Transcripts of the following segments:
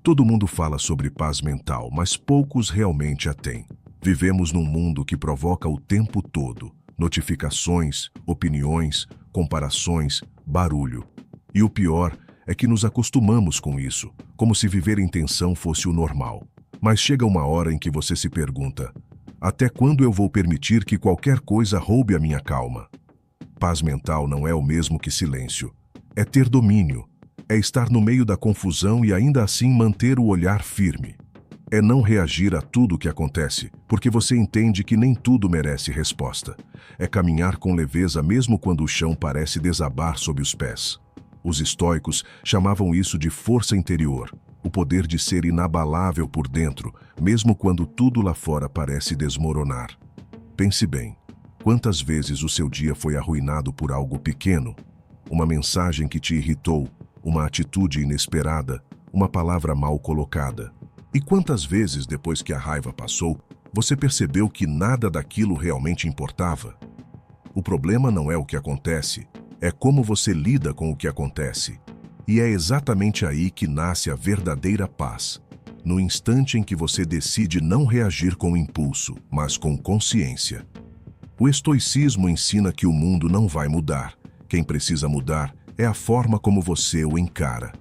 Todo mundo fala sobre paz mental, mas poucos realmente a têm. Vivemos num mundo que provoca o tempo todo notificações, opiniões, comparações, barulho. E o pior é que nos acostumamos com isso, como se viver em tensão fosse o normal. Mas chega uma hora em que você se pergunta: até quando eu vou permitir que qualquer coisa roube a minha calma? Paz mental não é o mesmo que silêncio. É ter domínio. É estar no meio da confusão e ainda assim manter o olhar firme. É não reagir a tudo o que acontece, porque você entende que nem tudo merece resposta. É caminhar com leveza mesmo quando o chão parece desabar sob os pés. Os estoicos chamavam isso de força interior, o poder de ser inabalável por dentro, mesmo quando tudo lá fora parece desmoronar. Pense bem, quantas vezes o seu dia foi arruinado por algo pequeno? Uma mensagem que te irritou, uma atitude inesperada, uma palavra mal colocada. E quantas vezes, depois que a raiva passou, você percebeu que nada daquilo realmente importava? O problema não é o que acontece, é como você lida com o que acontece. E é exatamente aí que nasce a verdadeira paz. No instante em que você decide não reagir com impulso, mas com consciência. O estoicismo ensina que o mundo não vai mudar. Quem precisa mudar é a forma como você o encara.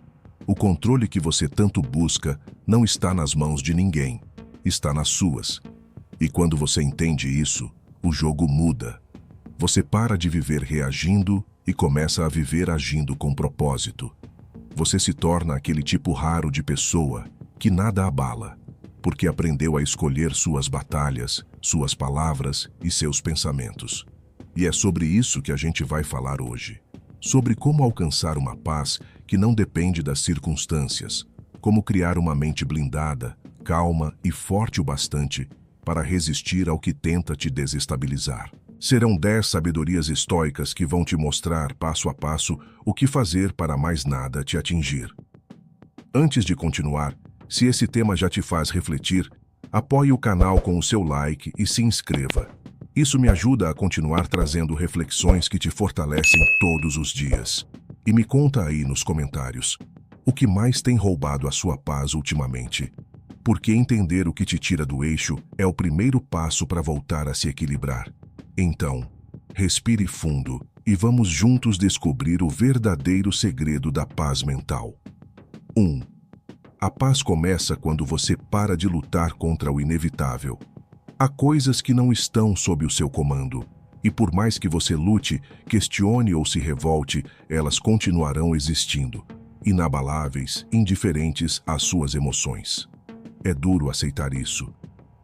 O controle que você tanto busca não está nas mãos de ninguém, está nas suas. E quando você entende isso, o jogo muda. Você para de viver reagindo e começa a viver agindo com propósito. Você se torna aquele tipo raro de pessoa que nada abala, porque aprendeu a escolher suas batalhas, suas palavras e seus pensamentos. E é sobre isso que a gente vai falar hoje. Sobre como alcançar uma paz que não depende das circunstâncias, como criar uma mente blindada, calma e forte o bastante para resistir ao que tenta te desestabilizar. Serão 10 sabedorias estoicas que vão te mostrar, passo a passo, o que fazer para mais nada te atingir. Antes de continuar, se esse tema já te faz refletir, apoie o canal com o seu like e se inscreva. Isso me ajuda a continuar trazendo reflexões que te fortalecem todos os dias. E me conta aí nos comentários, o que mais tem roubado a sua paz ultimamente? Porque entender o que te tira do eixo é o primeiro passo para voltar a se equilibrar. Então, respire fundo e vamos juntos descobrir o verdadeiro segredo da paz mental. 1. A paz começa quando você para de lutar contra o inevitável. Há coisas que não estão sob o seu comando, e por mais que você lute, questione ou se revolte, elas continuarão existindo, inabaláveis, indiferentes às suas emoções. É duro aceitar isso,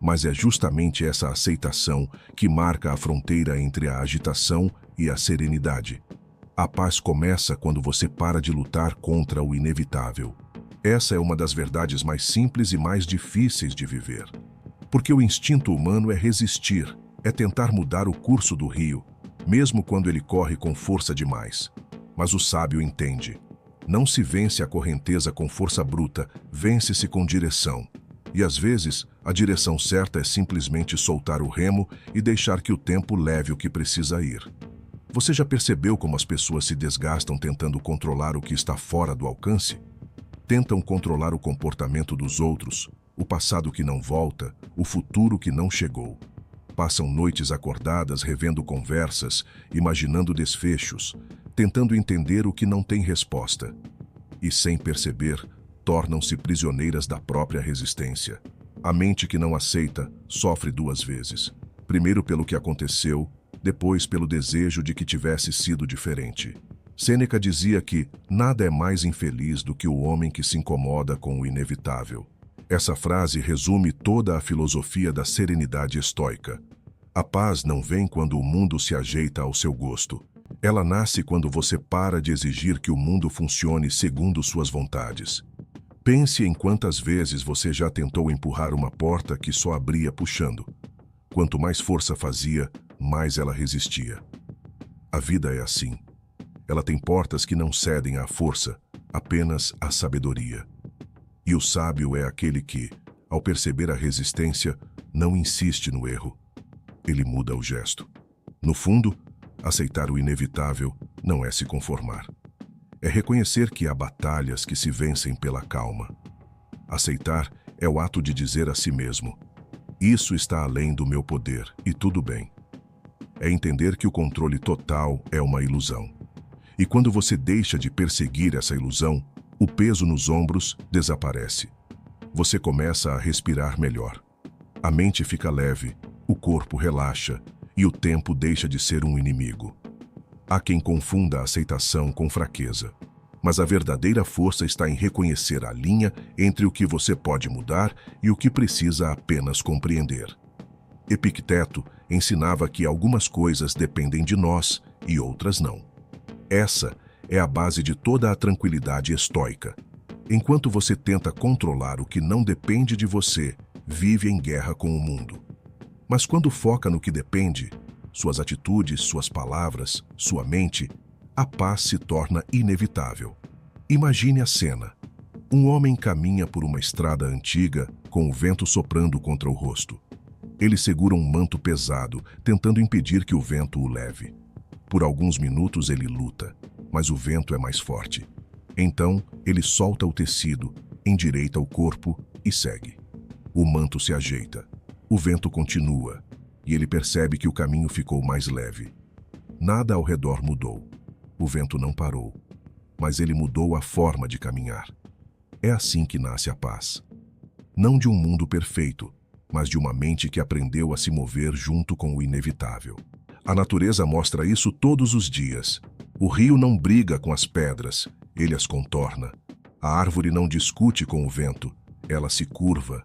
mas é justamente essa aceitação que marca a fronteira entre a agitação e a serenidade. A paz começa quando você para de lutar contra o inevitável. Essa é uma das verdades mais simples e mais difíceis de viver. Porque o instinto humano é resistir, é tentar mudar o curso do rio, mesmo quando ele corre com força demais. Mas o sábio entende. Não se vence a correnteza com força bruta, vence-se com direção. E às vezes, a direção certa é simplesmente soltar o remo e deixar que o tempo leve o que precisa ir. Você já percebeu como as pessoas se desgastam tentando controlar o que está fora do alcance? Tentam controlar o comportamento dos outros, o passado que não volta, o futuro que não chegou. Passam noites acordadas revendo conversas, imaginando desfechos, tentando entender o que não tem resposta. E sem perceber, tornam-se prisioneiras da própria resistência. A mente que não aceita sofre 2 vezes. Primeiro pelo que aconteceu, depois pelo desejo de que tivesse sido diferente. Sêneca dizia que nada é mais infeliz do que o homem que se incomoda com o inevitável. Essa frase resume toda a filosofia da serenidade estoica. A paz não vem quando o mundo se ajeita ao seu gosto. Ela nasce quando você para de exigir que o mundo funcione segundo suas vontades. Pense em quantas vezes você já tentou empurrar uma porta que só abria puxando. Quanto mais força fazia, mais ela resistia. A vida é assim. Ela tem portas que não cedem à força, apenas à sabedoria. E o sábio é aquele que, ao perceber a resistência, não insiste no erro. Ele muda o gesto. No fundo, aceitar o inevitável não é se conformar. É reconhecer que há batalhas que se vencem pela calma. Aceitar é o ato de dizer a si mesmo: isso está além do meu poder e tudo bem. É entender que o controle total é uma ilusão. E quando você deixa de perseguir essa ilusão, o peso nos ombros desaparece. Você começa a respirar melhor. A mente fica leve, o corpo relaxa e o tempo deixa de ser um inimigo. Há quem confunda a aceitação com fraqueza, mas a verdadeira força está em reconhecer a linha entre o que você pode mudar e o que precisa apenas compreender. Epicteto ensinava que algumas coisas dependem de nós e outras não. Essa é a base de toda a tranquilidade estoica. Enquanto você tenta controlar o que não depende de você, vive em guerra com o mundo. Mas quando foca no que depende, suas atitudes, suas palavras, sua mente, a paz se torna inevitável. Imagine a cena. Um homem caminha por uma estrada antiga com o vento soprando contra o rosto. Ele segura um manto pesado, tentando impedir que o vento o leve. Por alguns minutos ele luta, mas o vento é mais forte. Então, ele solta o tecido, endireita o corpo e segue. O manto se ajeita. O vento continua, e ele percebe que o caminho ficou mais leve. Nada ao redor mudou. O vento não parou, mas ele mudou a forma de caminhar. É assim que nasce a paz. Não de um mundo perfeito, mas de uma mente que aprendeu a se mover junto com o inevitável. A natureza mostra isso todos os dias. O rio não briga com as pedras, ele as contorna. A árvore não discute com o vento, ela se curva.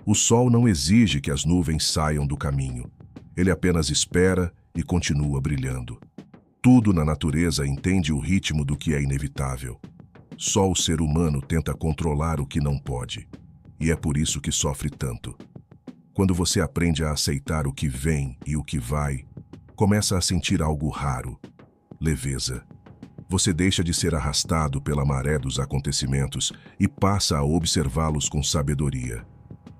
O sol não exige que as nuvens saiam do caminho. Ele apenas espera e continua brilhando. Tudo na natureza entende o ritmo do que é inevitável. Só o ser humano tenta controlar o que não pode. E é por isso que sofre tanto. Quando você aprende a aceitar o que vem e o que vai, começa a sentir algo raro: leveza. Você deixa de ser arrastado pela maré dos acontecimentos e passa a observá-los com sabedoria.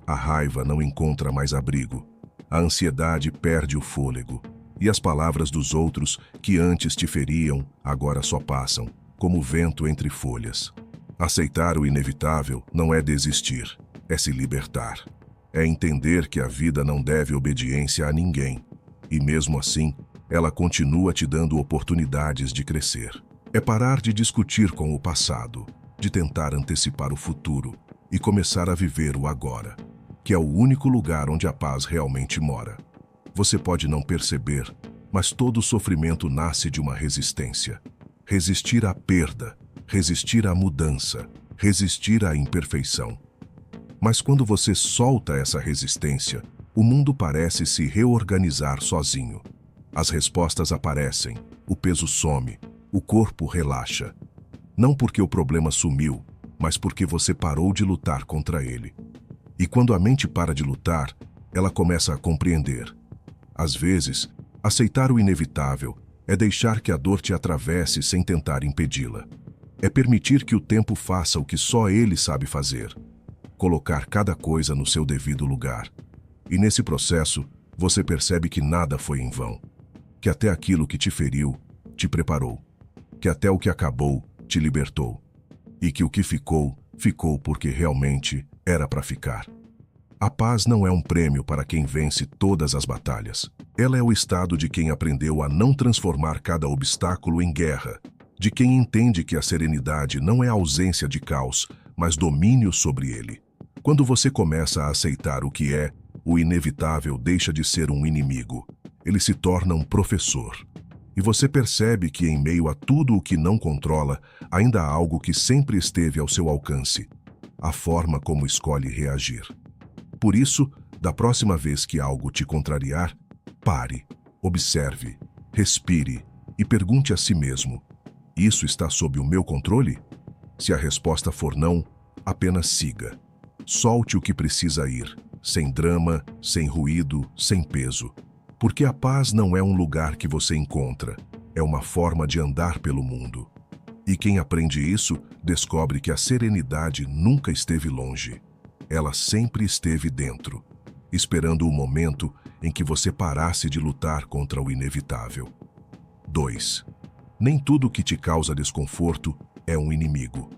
A raiva não encontra mais abrigo. A ansiedade perde o fôlego. E as palavras dos outros, que antes te feriam, agora só passam, como vento entre folhas. Aceitar o inevitável não é desistir, é se libertar. É entender que a vida não deve obediência a ninguém. E mesmo assim, ela continua te dando oportunidades de crescer. É parar de discutir com o passado, de tentar antecipar o futuro e começar a viver o agora, que é o único lugar onde a paz realmente mora. Você pode não perceber, mas todo sofrimento nasce de uma resistência. Resistir à perda, resistir à mudança, resistir à imperfeição. Mas quando você solta essa resistência, o mundo parece se reorganizar sozinho. As respostas aparecem, o peso some, o corpo relaxa. Não porque o problema sumiu, mas porque você parou de lutar contra ele. E quando a mente para de lutar, ela começa a compreender. Às vezes, aceitar o inevitável é deixar que a dor te atravesse sem tentar impedi-la. É permitir que o tempo faça o que só ele sabe fazer. Colocar cada coisa no seu devido lugar. E nesse processo, você percebe que nada foi em vão. Que até aquilo que te feriu, te preparou. Que até o que acabou, te libertou. E que o que ficou, ficou porque realmente era para ficar. A paz não é um prêmio para quem vence todas as batalhas. Ela é o estado de quem aprendeu a não transformar cada obstáculo em guerra, de quem entende que a serenidade não é ausência de caos, mas domínio sobre ele. Quando você começa a aceitar o que é, o inevitável deixa de ser um inimigo. Ele se torna um professor. E você percebe que em meio a tudo o que não controla, ainda há algo que sempre esteve ao seu alcance: a forma como escolhe reagir. Por isso, da próxima vez que algo te contrariar, pare, observe, respire e pergunte a si mesmo: isso está sob o meu controle? Se a resposta for não, apenas siga. Solte o que precisa ir, sem drama, sem ruído, sem peso. Porque a paz não é um lugar que você encontra, é uma forma de andar pelo mundo. E quem aprende isso, descobre que a serenidade nunca esteve longe. Ela sempre esteve dentro, esperando o momento em que você parasse de lutar contra o inevitável. 2. Nem tudo que te causa desconforto é um inimigo.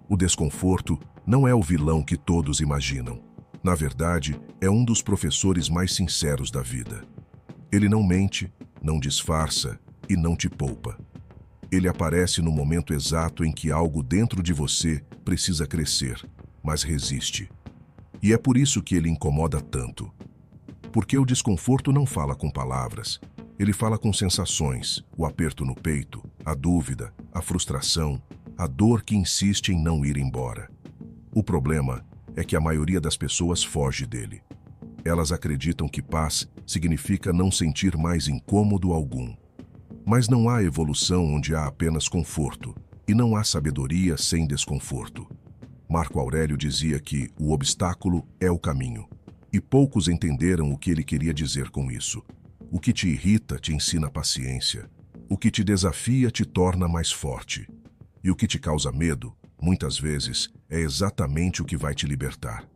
O desconforto não é o vilão que todos imaginam. Na verdade, é um dos professores mais sinceros da vida. Ele não mente, não disfarça e não te poupa. Ele aparece no momento exato em que algo dentro de você precisa crescer, mas resiste. E é por isso que ele incomoda tanto. Porque o desconforto não fala com palavras. Ele fala com sensações, o aperto no peito, a dúvida, a frustração, a dor que insiste em não ir embora. O problema é que a maioria das pessoas foge dele. Elas acreditam que paz significa não sentir mais incômodo algum. Mas não há evolução onde há apenas conforto, e não há sabedoria sem desconforto. Marco Aurélio dizia que o obstáculo é o caminho, e poucos entenderam o que ele queria dizer com isso. O que te irrita te ensina paciência, o que te desafia te torna mais forte, e o que te causa medo, muitas vezes, é exatamente o que vai te libertar.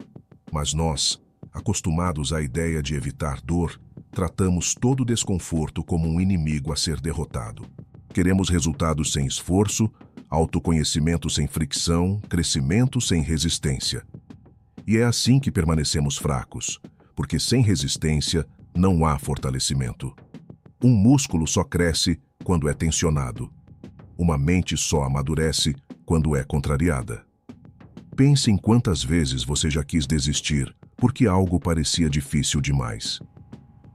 Mas nós, acostumados à ideia de evitar dor, tratamos todo desconforto como um inimigo a ser derrotado. Queremos resultados sem esforço, autoconhecimento sem fricção, crescimento sem resistência. E é assim que permanecemos fracos, porque sem resistência não há fortalecimento. Um músculo só cresce quando é tensionado. Uma mente só amadurece quando é contrariada. Pense em quantas vezes você já quis desistir porque algo parecia difícil demais.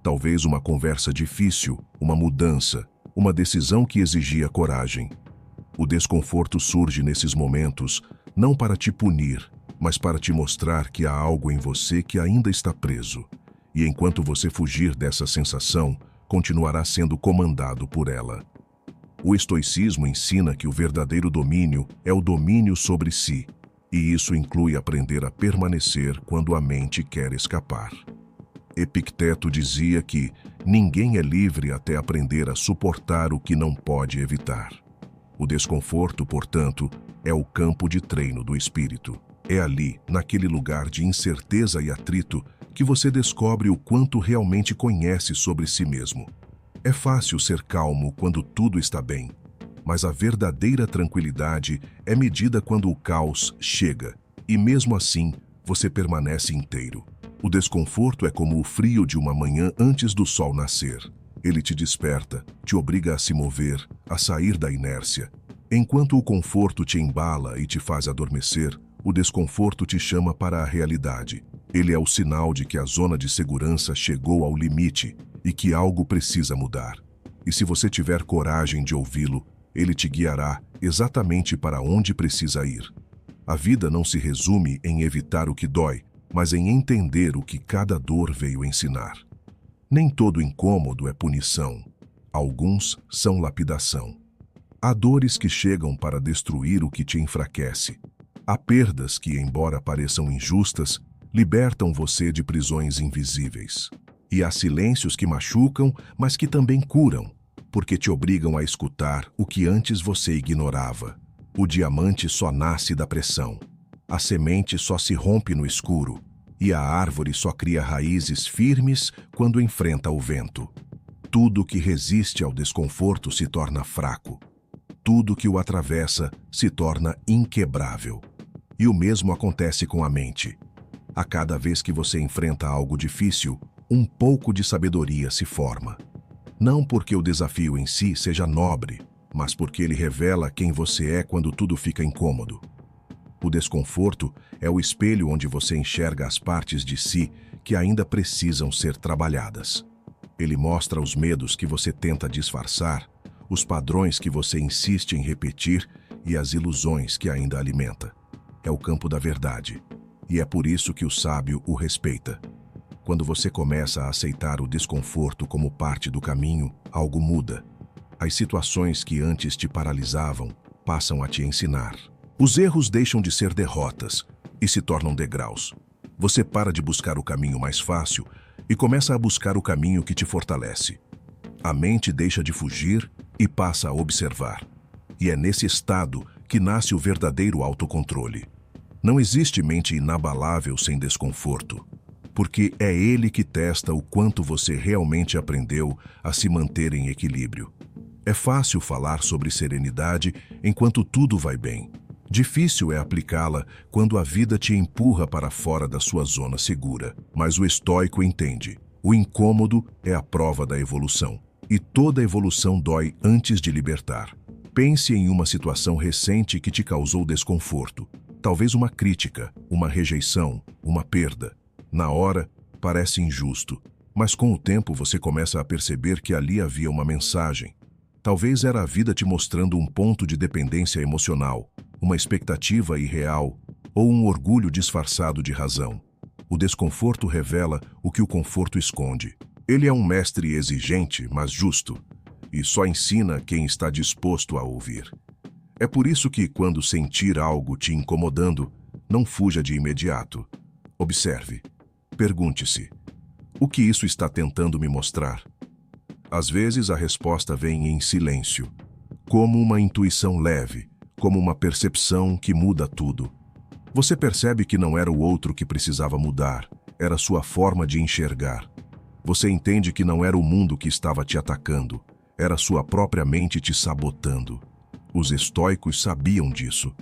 Talvez uma conversa difícil, uma mudança, uma decisão que exigia coragem. O desconforto surge nesses momentos não para te punir, mas para te mostrar que há algo em você que ainda está preso. E enquanto você fugir dessa sensação, continuará sendo comandado por ela. O estoicismo ensina que o verdadeiro domínio é o domínio sobre si, e isso inclui aprender a permanecer quando a mente quer escapar. Epicteto dizia que ninguém é livre até aprender a suportar o que não pode evitar. O desconforto, portanto, é o campo de treino do espírito. É ali, naquele lugar de incerteza e atrito, que você descobre o quanto realmente conhece sobre si mesmo. É fácil ser calmo quando tudo está bem, mas a verdadeira tranquilidade é medida quando o caos chega, e mesmo assim, você permanece inteiro. O desconforto é como o frio de uma manhã antes do sol nascer. Ele te desperta, te obriga a se mover, a sair da inércia. Enquanto o conforto te embala e te faz adormecer, o desconforto te chama para a realidade. Ele é o sinal de que a zona de segurança chegou ao limite e que algo precisa mudar. E se você tiver coragem de ouvi-lo, ele te guiará exatamente para onde precisa ir. A vida não se resume em evitar o que dói, mas em entender o que cada dor veio ensinar. Nem todo incômodo é punição. Alguns são lapidação. Há dores que chegam para destruir o que te enfraquece. Há perdas que, embora pareçam injustas, libertam você de prisões invisíveis. E há silêncios que machucam, mas que também curam, porque te obrigam a escutar o que antes você ignorava. O diamante só nasce da pressão. A semente só se rompe no escuro. E a árvore só cria raízes firmes quando enfrenta o vento. Tudo que resiste ao desconforto se torna fraco. Tudo que o atravessa se torna inquebrável. E o mesmo acontece com a mente. A cada vez que você enfrenta algo difícil, um pouco de sabedoria se forma. Não porque o desafio em si seja nobre, mas porque ele revela quem você é quando tudo fica incômodo. O desconforto é o espelho onde você enxerga as partes de si que ainda precisam ser trabalhadas. Ele mostra os medos que você tenta disfarçar, os padrões que você insiste em repetir e as ilusões que ainda alimenta. É o campo da verdade, e é por isso que o sábio o respeita. Quando você começa a aceitar o desconforto como parte do caminho, algo muda. As situações que antes te paralisavam passam a te ensinar. Os erros deixam de ser derrotas e se tornam degraus. Você para de buscar o caminho mais fácil e começa a buscar o caminho que te fortalece. A mente deixa de fugir e passa a observar. E é nesse estado que nasce o verdadeiro autocontrole. Não existe mente inabalável sem desconforto, porque é ele que testa o quanto você realmente aprendeu a se manter em equilíbrio. É fácil falar sobre serenidade enquanto tudo vai bem. Difícil é aplicá-la quando a vida te empurra para fora da sua zona segura. Mas o estoico entende. O incômodo é a prova da evolução. E toda evolução dói antes de libertar. Pense em uma situação recente que te causou desconforto. Talvez uma crítica, uma rejeição, uma perda. Na hora, parece injusto. Mas com o tempo você começa a perceber que ali havia uma mensagem. Talvez era a vida te mostrando um ponto de dependência emocional, uma expectativa irreal ou um orgulho disfarçado de razão. O desconforto revela o que o conforto esconde. Ele é um mestre exigente, mas justo, e só ensina quem está disposto a ouvir. É por isso que, quando sentir algo te incomodando, não fuja de imediato. Observe. Pergunte-se: o que isso está tentando me mostrar? Às vezes a resposta vem em silêncio, como uma intuição leve, como uma percepção que muda tudo. Você percebe que não era o outro que precisava mudar, era sua forma de enxergar. Você entende que não era o mundo que estava te atacando, era sua própria mente te sabotando. Os estoicos sabiam disso.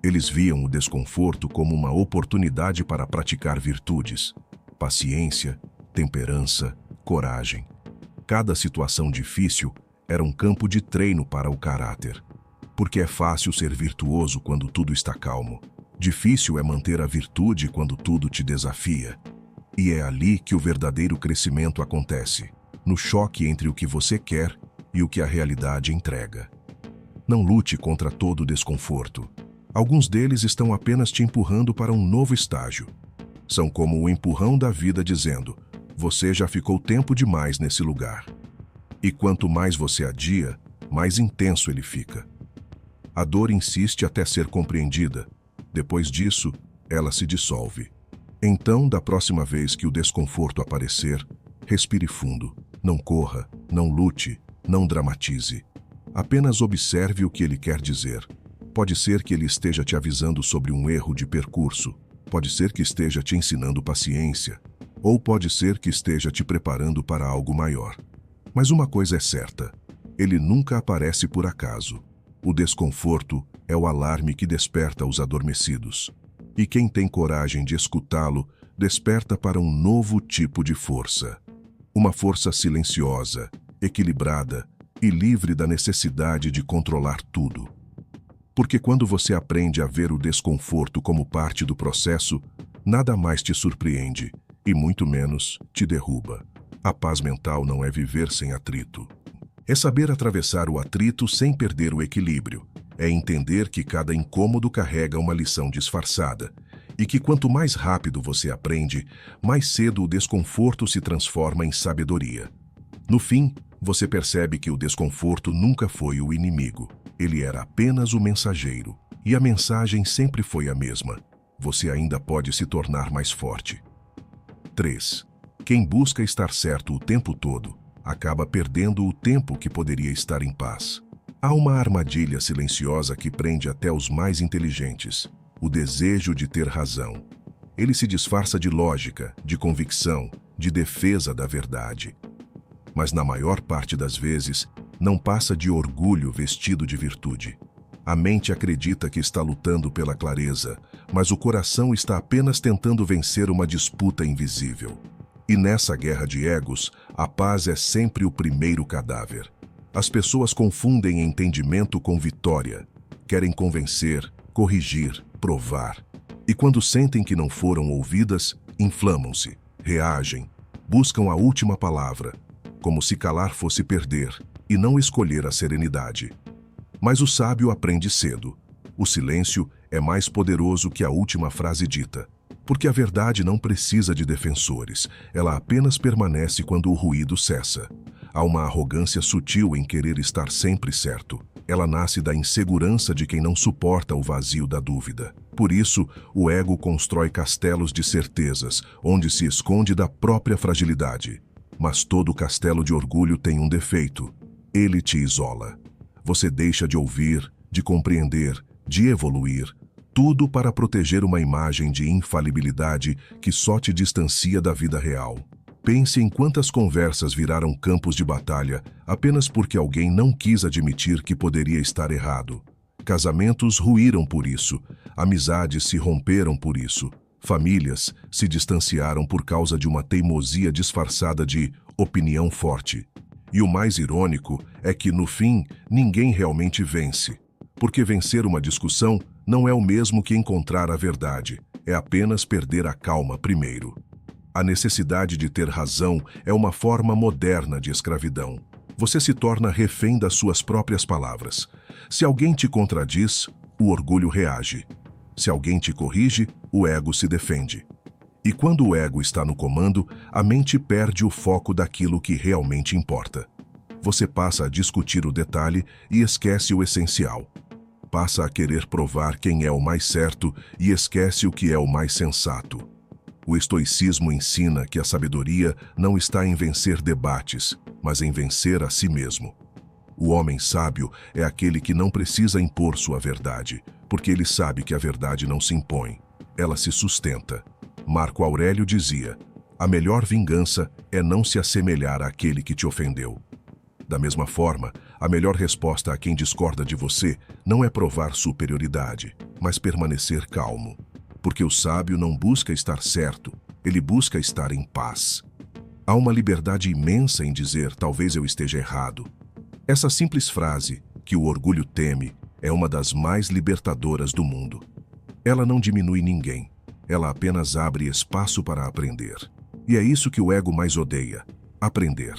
Eles viam o desconforto como uma oportunidade para praticar virtudes, paciência, temperança, coragem. Cada situação difícil era um campo de treino para o caráter. Porque é fácil ser virtuoso quando tudo está calmo. Difícil é manter a virtude quando tudo te desafia. E é ali que o verdadeiro crescimento acontece, no choque entre o que você quer e o que a realidade entrega. Não lute contra todo o desconforto. Alguns deles estão apenas te empurrando para um novo estágio. São como o empurrão da vida dizendo: você já ficou tempo demais nesse lugar. E quanto mais você adia, mais intenso ele fica. A dor insiste até ser compreendida. Depois disso, ela se dissolve. Então, da próxima vez que o desconforto aparecer, respire fundo. Não corra, não lute, não dramatize. Apenas observe o que ele quer dizer. Pode ser que ele esteja te avisando sobre um erro de percurso. Pode ser que esteja te ensinando paciência. Ou pode ser que esteja te preparando para algo maior. Mas uma coisa é certa: ele nunca aparece por acaso. O desconforto é o alarme que desperta os adormecidos. E quem tem coragem de escutá-lo, desperta para um novo tipo de força. Uma força silenciosa, equilibrada e livre da necessidade de controlar tudo. Porque quando você aprende a ver o desconforto como parte do processo, nada mais te surpreende e muito menos te derruba. A paz mental não é viver sem atrito. É saber atravessar o atrito sem perder o equilíbrio. É entender que cada incômodo carrega uma lição disfarçada e que quanto mais rápido você aprende, mais cedo o desconforto se transforma em sabedoria. No fim, você percebe que o desconforto nunca foi o inimigo. Ele era apenas o mensageiro. E a mensagem sempre foi a mesma: você ainda pode se tornar mais forte. 3. Quem busca estar certo o tempo todo, acaba perdendo o tempo que poderia estar em paz. Há uma armadilha silenciosa que prende até os mais inteligentes: o desejo de ter razão. Ele se disfarça de lógica, de convicção, de defesa da verdade. Mas na maior parte das vezes, não passa de orgulho vestido de virtude. A mente acredita que está lutando pela clareza, mas o coração está apenas tentando vencer uma disputa invisível. E nessa guerra de egos, a paz é sempre o primeiro cadáver. As pessoas confundem entendimento com vitória. Querem convencer, corrigir, provar. E quando sentem que não foram ouvidas, inflamam-se, reagem, buscam a última palavra, como se calar fosse perder e não escolher a serenidade. Mas o sábio aprende cedo. O silêncio é mais poderoso que a última frase dita. Porque a verdade não precisa de defensores, ela apenas permanece quando o ruído cessa. Há uma arrogância sutil em querer estar sempre certo. Ela nasce da insegurança de quem não suporta o vazio da dúvida. Por isso, o ego constrói castelos de certezas, onde se esconde da própria fragilidade. Mas todo castelo de orgulho tem um defeito: ele te isola. Você deixa de ouvir, de compreender, de evoluir, tudo para proteger uma imagem de infalibilidade que só te distancia da vida real. Pense em quantas conversas viraram campos de batalha apenas porque alguém não quis admitir que poderia estar errado. Casamentos ruíram por isso, amizades se romperam por isso, famílias se distanciaram por causa de uma teimosia disfarçada de opinião forte. E o mais irônico é que, no fim, ninguém realmente vence. Porque vencer uma discussão não é o mesmo que encontrar a verdade, é apenas perder a calma primeiro. A necessidade de ter razão é uma forma moderna de escravidão. Você se torna refém das suas próprias palavras. Se alguém te contradiz, o orgulho reage. Se alguém te corrige, o ego se defende. E quando o ego está no comando, a mente perde o foco daquilo que realmente importa. Você passa a discutir o detalhe e esquece o essencial. Passa a querer provar quem é o mais certo e esquece o que é o mais sensato. O estoicismo ensina que a sabedoria não está em vencer debates, mas em vencer a si mesmo. O homem sábio é aquele que não precisa impor sua verdade, porque ele sabe que a verdade não se impõe, ela se sustenta. Marco Aurélio dizia: a melhor vingança é não se assemelhar àquele que te ofendeu. Da mesma forma, a melhor resposta a quem discorda de você não é provar superioridade, mas permanecer calmo. Porque o sábio não busca estar certo, ele busca estar em paz. Há uma liberdade imensa em dizer talvez eu esteja errado. Essa simples frase, que o orgulho teme, é uma das mais libertadoras do mundo. Ela não diminui ninguém, ela apenas abre espaço para aprender. E é isso que o ego mais odeia: aprender.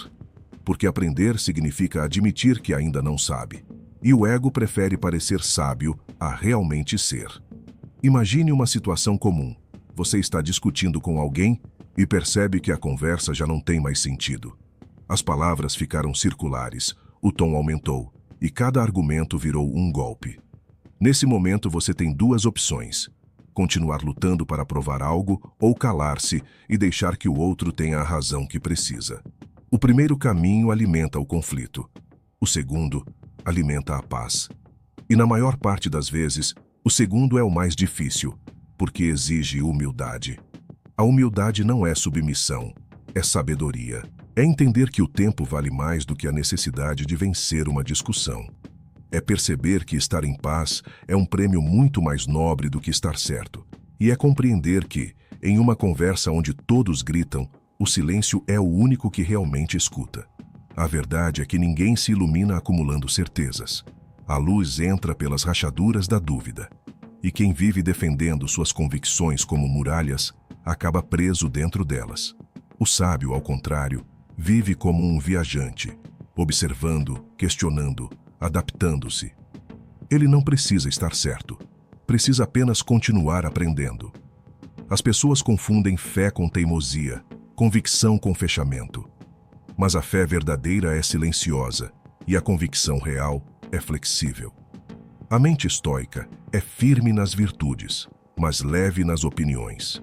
Porque aprender significa admitir que ainda não sabe. E o ego prefere parecer sábio a realmente ser. Imagine uma situação comum. Você está discutindo com alguém e percebe que a conversa já não tem mais sentido. As palavras ficaram circulares, o tom aumentou e cada argumento virou um golpe. Nesse momento você tem duas opções: continuar lutando para provar algo ou calar-se e deixar que o outro tenha a razão que precisa. O primeiro caminho alimenta o conflito. O segundo alimenta a paz. E na maior parte das vezes, o segundo é o mais difícil, porque exige humildade. A humildade não é submissão, é sabedoria. É entender que o tempo vale mais do que a necessidade de vencer uma discussão. É perceber que estar em paz é um prêmio muito mais nobre do que estar certo. E é compreender que, em uma conversa onde todos gritam, o silêncio é o único que realmente escuta. A verdade é que ninguém se ilumina acumulando certezas. A luz entra pelas rachaduras da dúvida. E quem vive defendendo suas convicções como muralhas, acaba preso dentro delas. O sábio, ao contrário, vive como um viajante, observando, questionando, adaptando-se. Ele não precisa estar certo, precisa apenas continuar aprendendo. As pessoas confundem fé com teimosia, convicção com fechamento. Mas a fé verdadeira é silenciosa e a convicção real é flexível. A mente estoica é firme nas virtudes, mas leve nas opiniões.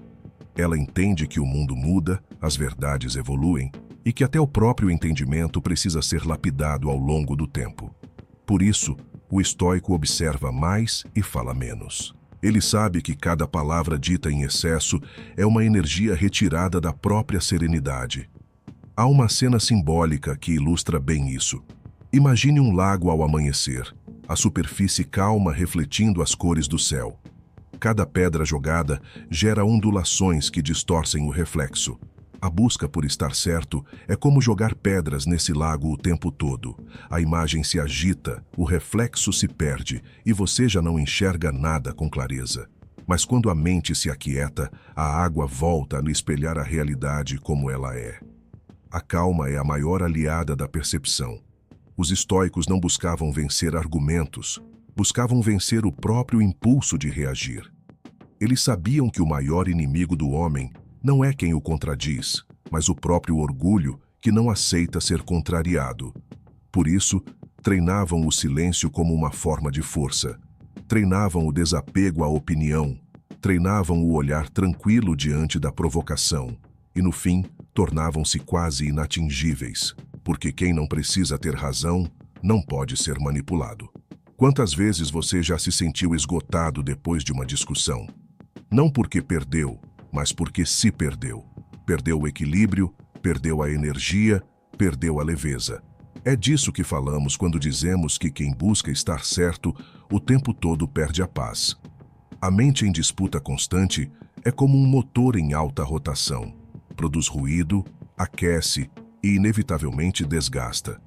Ela entende que o mundo muda, as verdades evoluem e que até o próprio entendimento precisa ser lapidado ao longo do tempo. Por isso, o estoico observa mais e fala menos. Ele sabe que cada palavra dita em excesso é uma energia retirada da própria serenidade. Há uma cena simbólica que ilustra bem isso. Imagine um lago ao amanhecer, a superfície calma refletindo as cores do céu. Cada pedra jogada gera ondulações que distorcem o reflexo. A busca por estar certo é como jogar pedras nesse lago o tempo todo. A imagem se agita, o reflexo se perde e você já não enxerga nada com clareza. Mas quando a mente se aquieta, a água volta a lhe espelhar a realidade como ela é. A calma é a maior aliada da percepção. Os estoicos não buscavam vencer argumentos, buscavam vencer o próprio impulso de reagir. Eles sabiam que o maior inimigo do homem não é quem o contradiz, mas o próprio orgulho que não aceita ser contrariado. Por isso, treinavam o silêncio como uma forma de força. Treinavam o desapego à opinião. Treinavam o olhar tranquilo diante da provocação. E, no fim, tornavam-se quase inatingíveis, porque quem não precisa ter razão não pode ser manipulado. Quantas vezes você já se sentiu esgotado depois de uma discussão? Não porque perdeu, mas porque se perdeu. Perdeu o equilíbrio, perdeu a energia, perdeu a leveza. É disso que falamos quando dizemos que quem busca estar certo o tempo todo perde a paz. A mente em disputa constante é como um motor em alta rotação. Produz ruído, aquece e inevitavelmente desgasta.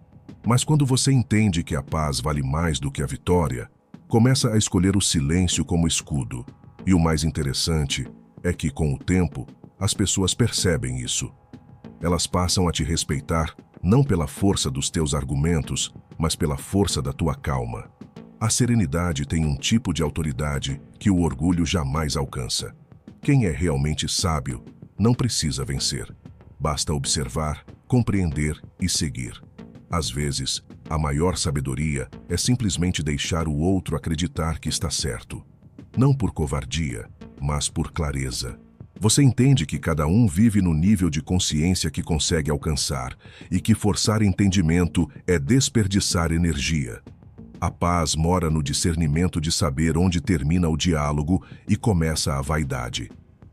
Mas quando você entende que a paz vale mais do que a vitória, começa a escolher o silêncio como escudo. E o mais interessante é que, com o tempo, as pessoas percebem isso. Elas passam a te respeitar não pela força dos teus argumentos, mas pela força da tua calma. A serenidade tem um tipo de autoridade que o orgulho jamais alcança. Quem é realmente sábio não precisa vencer. Basta observar, compreender e seguir. Às vezes, a maior sabedoria é simplesmente deixar o outro acreditar que está certo. Não por covardia, mas por clareza. Você entende que cada um vive no nível de consciência que consegue alcançar e que forçar entendimento é desperdiçar energia. A paz mora no discernimento de saber onde termina o diálogo e começa a vaidade.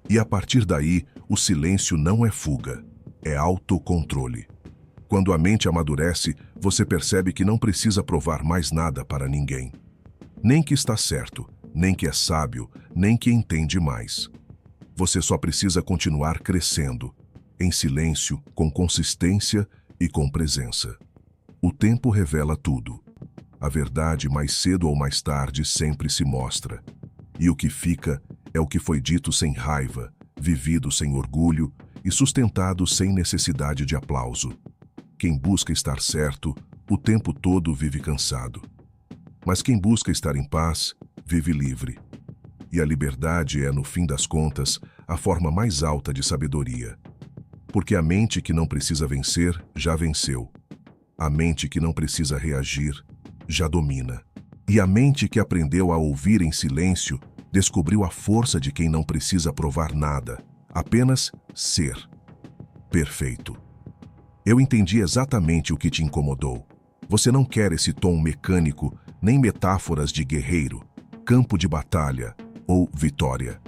E a partir daí, o silêncio não é fuga, é autocontrole. Quando a mente amadurece, você percebe que não precisa provar mais nada para ninguém. Nem que está certo, nem que é sábio, nem que entende mais. Você só precisa continuar crescendo, em silêncio, com consistência e com presença. O tempo revela tudo. A verdade, mais cedo ou mais tarde, sempre se mostra. E o que fica é o que foi dito sem raiva, vivido sem orgulho e sustentado sem necessidade de aplauso. Quem busca estar certo, o tempo todo vive cansado. Mas quem busca estar em paz, vive livre. E a liberdade é, no fim das contas, a forma mais alta de sabedoria. Porque a mente que não precisa vencer, já venceu. A mente que não precisa reagir, já domina. E a mente que aprendeu a ouvir em silêncio, descobriu a força de quem não precisa provar nada, apenas ser. Perfeito. Eu entendi exatamente o que te incomodou. Você não quer esse tom mecânico, nem metáforas de guerreiro, campo de batalha ou vitória.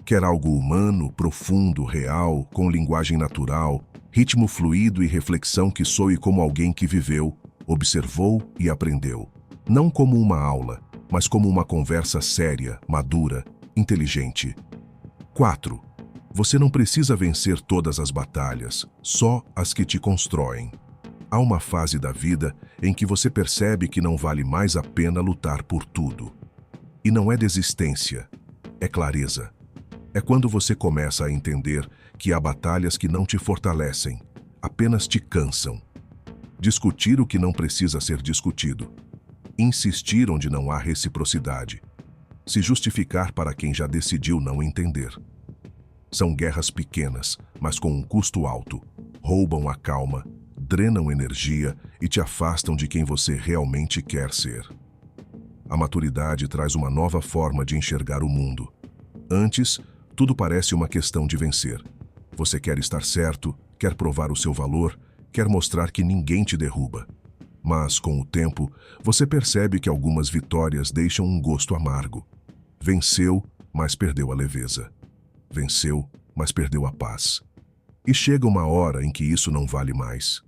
Quer algo humano, profundo, real, com linguagem natural, ritmo fluido e reflexão que soe como alguém que viveu, observou e aprendeu. Não como uma aula, mas como uma conversa séria, madura, inteligente. 4. Você não precisa vencer todas as batalhas, só as que te constroem. Há uma fase da vida em que você percebe que não vale mais a pena lutar por tudo. E não é desistência, é clareza. É quando você começa a entender que há batalhas que não te fortalecem, apenas te cansam. Discutir o que não precisa ser discutido. Insistir onde não há reciprocidade. Se justificar para quem já decidiu não entender. São guerras pequenas, mas com um custo alto. Roubam a calma, drenam energia e te afastam de quem você realmente quer ser. A maturidade traz uma nova forma de enxergar o mundo. Antes, tudo parece uma questão de vencer. Você quer estar certo, quer provar o seu valor, quer mostrar que ninguém te derruba. Mas, com o tempo, você percebe que algumas vitórias deixam um gosto amargo. Venceu, mas perdeu a leveza. Venceu, mas perdeu a paz. E chega uma hora em que isso não vale mais.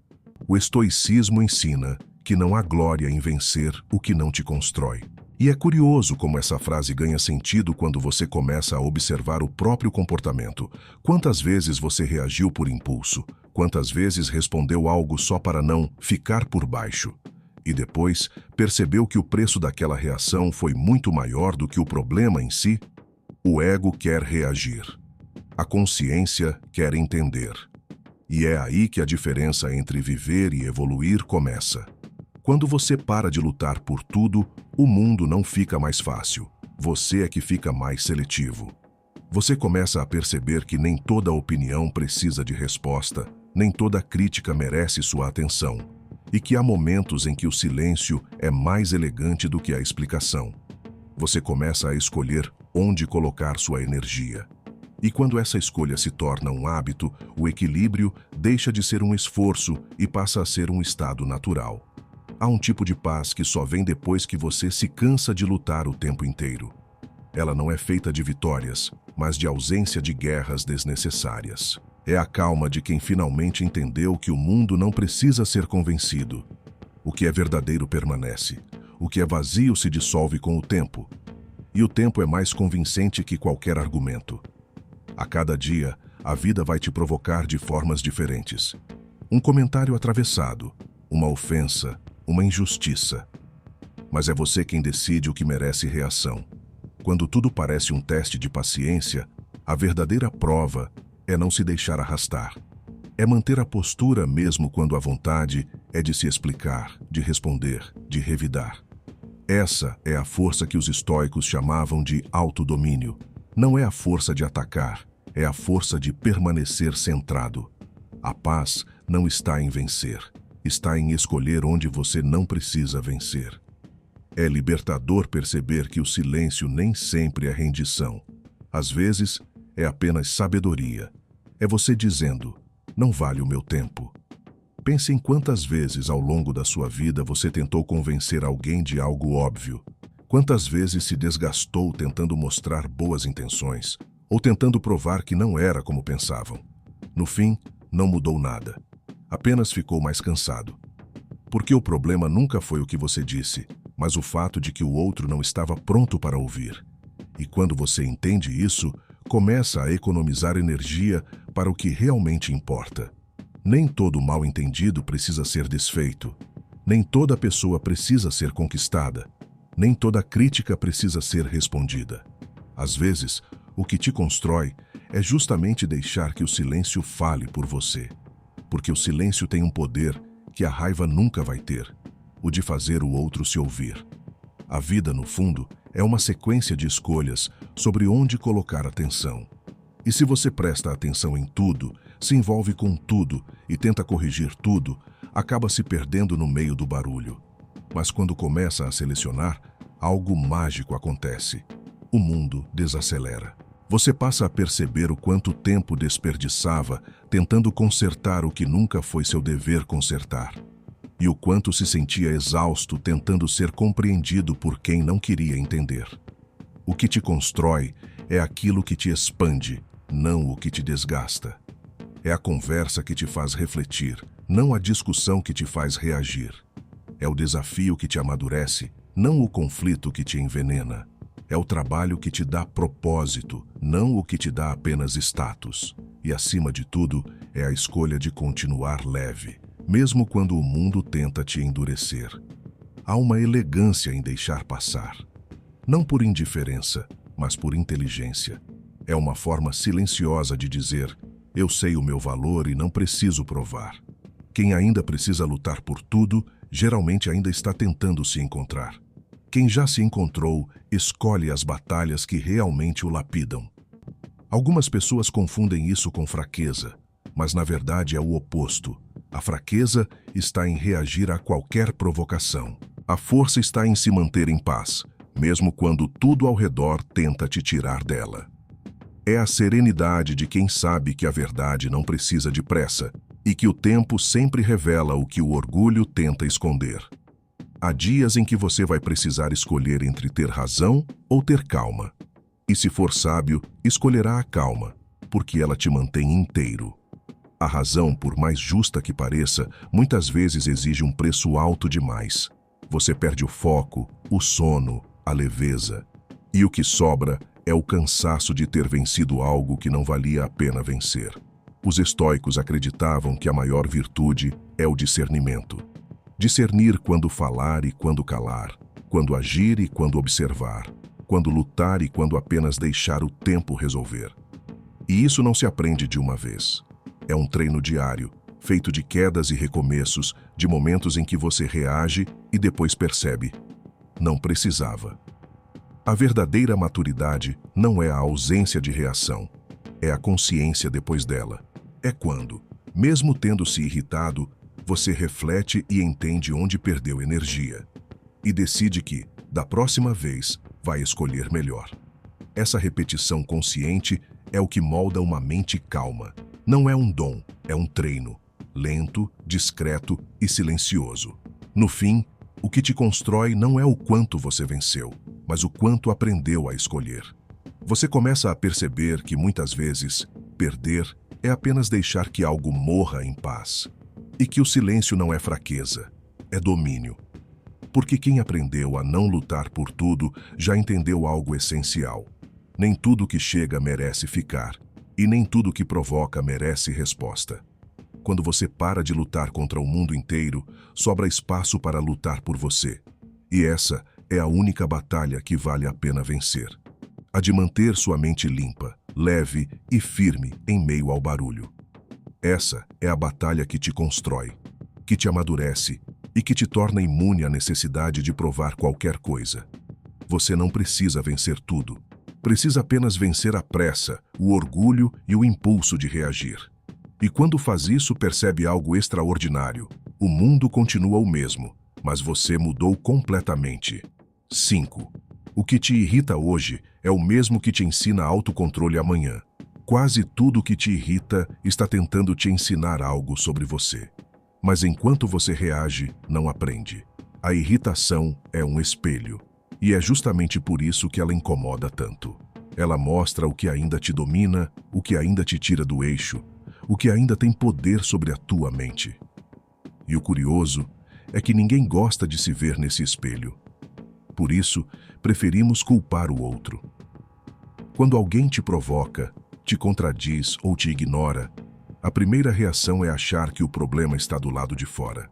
O estoicismo ensina que não há glória em vencer o que não te constrói. E é curioso como essa frase ganha sentido quando você começa a observar o próprio comportamento. Quantas vezes você reagiu por impulso? Quantas vezes respondeu algo só para não ficar por baixo? E depois percebeu que o preço daquela reação foi muito maior do que o problema em si? O ego quer reagir. A consciência quer entender. E é aí que a diferença entre viver e evoluir começa. Quando você para de lutar por tudo, o mundo não fica mais fácil. Você é que fica mais seletivo. Você começa a perceber que nem toda opinião precisa de resposta, nem toda crítica merece sua atenção, e que há momentos em que o silêncio é mais elegante do que a explicação. Você começa a escolher onde colocar sua energia. E quando essa escolha se torna um hábito, o equilíbrio deixa de ser um esforço e passa a ser um estado natural. Há um tipo de paz que só vem depois que você se cansa de lutar o tempo inteiro. Ela não é feita de vitórias, mas de ausência de guerras desnecessárias. É a calma de quem finalmente entendeu que o mundo não precisa ser convencido. O que é verdadeiro permanece. O que é vazio se dissolve com o tempo. E o tempo é mais convincente que qualquer argumento. A cada dia, a vida vai te provocar de formas diferentes. Um comentário atravessado, uma ofensa, uma injustiça. Mas é você quem decide o que merece reação. Quando tudo parece um teste de paciência, a verdadeira prova é não se deixar arrastar. É manter a postura mesmo quando a vontade é de se explicar, de responder, de revidar. Essa é a força que os estoicos chamavam de autodomínio. Não é a força de atacar, é a força de permanecer centrado. A paz não está em vencer, está em escolher onde você não precisa vencer. É libertador perceber que o silêncio nem sempre é rendição. Às vezes, é apenas sabedoria. É você dizendo, não vale o meu tempo. Pense em quantas vezes ao longo da sua vida você tentou convencer alguém de algo óbvio. Quantas vezes se desgastou tentando mostrar boas intenções, ou tentando provar que não era como pensavam. No fim, não mudou nada. Apenas ficou mais cansado. Porque o problema nunca foi o que você disse, mas o fato de que o outro não estava pronto para ouvir. E quando você entende isso, começa a economizar energia para o que realmente importa. Nem todo mal-entendido precisa ser desfeito. Nem toda pessoa precisa ser conquistada. Nem toda crítica precisa ser respondida. Às vezes, o que te constrói é justamente deixar que o silêncio fale por você. Porque o silêncio tem um poder que a raiva nunca vai ter, o de fazer o outro se ouvir. A vida, no fundo, é uma sequência de escolhas sobre onde colocar atenção. E se você presta atenção em tudo, se envolve com tudo e tenta corrigir tudo, acaba se perdendo no meio do barulho. Mas quando começa a selecionar, algo mágico acontece. O mundo desacelera. Você passa a perceber o quanto tempo desperdiçava tentando consertar o que nunca foi seu dever consertar. E o quanto se sentia exausto tentando ser compreendido por quem não queria entender. O que te constrói é aquilo que te expande, não o que te desgasta. É a conversa que te faz refletir, não a discussão que te faz reagir. É o desafio que te amadurece, não o conflito que te envenena. É o trabalho que te dá propósito, não o que te dá apenas status. E, acima de tudo, é a escolha de continuar leve, mesmo quando o mundo tenta te endurecer. Há uma elegância em deixar passar. Não por indiferença, mas por inteligência. É uma forma silenciosa de dizer, eu sei o meu valor e não preciso provar. Quem ainda precisa lutar por tudo, geralmente ainda está tentando se encontrar. Quem já se encontrou, escolhe as batalhas que realmente o lapidam. Algumas pessoas confundem isso com fraqueza, mas na verdade é o oposto. A fraqueza está em reagir a qualquer provocação. A força está em se manter em paz, mesmo quando tudo ao redor tenta te tirar dela. É a serenidade de quem sabe que a verdade não precisa de pressa e que o tempo sempre revela o que o orgulho tenta esconder. Há dias em que você vai precisar escolher entre ter razão ou ter calma. E se for sábio, escolherá a calma, porque ela te mantém inteiro. A razão, por mais justa que pareça, muitas vezes exige um preço alto demais. Você perde o foco, o sono, a leveza. E o que sobra é o cansaço de ter vencido algo que não valia a pena vencer. Os estoicos acreditavam que a maior virtude é o discernimento. Discernir quando falar e quando calar, quando agir e quando observar, quando lutar e quando apenas deixar o tempo resolver. E isso não se aprende de uma vez. É um treino diário, feito de quedas e recomeços, de momentos em que você reage e depois percebe. Não precisava. A verdadeira maturidade não é a ausência de reação, é a consciência depois dela. É quando, mesmo tendo se irritado, você reflete e entende onde perdeu energia. E decide que, da próxima vez, vai escolher melhor. Essa repetição consciente é o que molda uma mente calma. Não é um dom, é um treino. Lento, discreto e silencioso. No fim, o que te constrói não é o quanto você venceu, mas o quanto aprendeu a escolher. Você começa a perceber que, muitas vezes, perder é apenas deixar que algo morra em paz. E que o silêncio não é fraqueza, é domínio. Porque quem aprendeu a não lutar por tudo já entendeu algo essencial. Nem tudo que chega merece ficar, e nem tudo que provoca merece resposta. Quando você para de lutar contra o mundo inteiro, sobra espaço para lutar por você. E essa é a única batalha que vale a pena vencer. A de manter sua mente limpa, leve e firme em meio ao barulho. Essa é a batalha que te constrói, que te amadurece e que te torna imune à necessidade de provar qualquer coisa. Você não precisa vencer tudo. Precisa apenas vencer a pressa, o orgulho e o impulso de reagir. E quando faz isso, percebe algo extraordinário. O mundo continua o mesmo, mas você mudou completamente. 5. O que te irrita hoje é o mesmo que te ensina autocontrole amanhã. Quase tudo que te irrita está tentando te ensinar algo sobre você. Mas enquanto você reage, não aprende. A irritação é um espelho. E é justamente por isso que ela incomoda tanto. Ela mostra o que ainda te domina, o que ainda te tira do eixo, o que ainda tem poder sobre a tua mente. E o curioso é que ninguém gosta de se ver nesse espelho. Por isso, preferimos culpar o outro. Quando alguém te provoca, te contradiz ou te ignora, a primeira reação é achar que o problema está do lado de fora.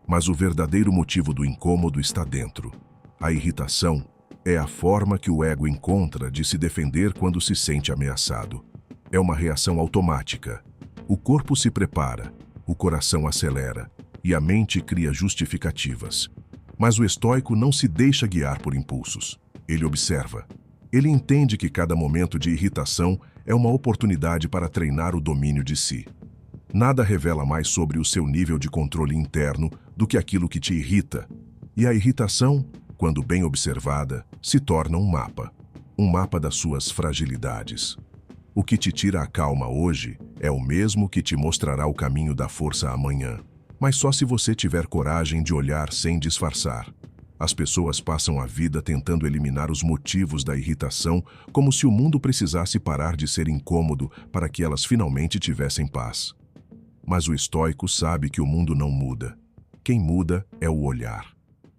Mas o verdadeiro motivo do incômodo está dentro. A irritação é a forma que o ego encontra de se defender quando se sente ameaçado. É uma reação automática. O corpo se prepara, o coração acelera e a mente cria justificativas. Mas o estoico não se deixa guiar por impulsos. Ele observa. Ele entende que cada momento de irritação é uma oportunidade para treinar o domínio de si. Nada revela mais sobre o seu nível de controle interno do que aquilo que te irrita. E a irritação, quando bem observada, se torna um mapa das suas fragilidades. O que te tira a calma hoje é o mesmo que te mostrará o caminho da força amanhã. Mas só se você tiver coragem de olhar sem disfarçar. As pessoas passam a vida tentando eliminar os motivos da irritação, como se o mundo precisasse parar de ser incômodo para que elas finalmente tivessem paz. Mas o estoico sabe que o mundo não muda. Quem muda é o olhar.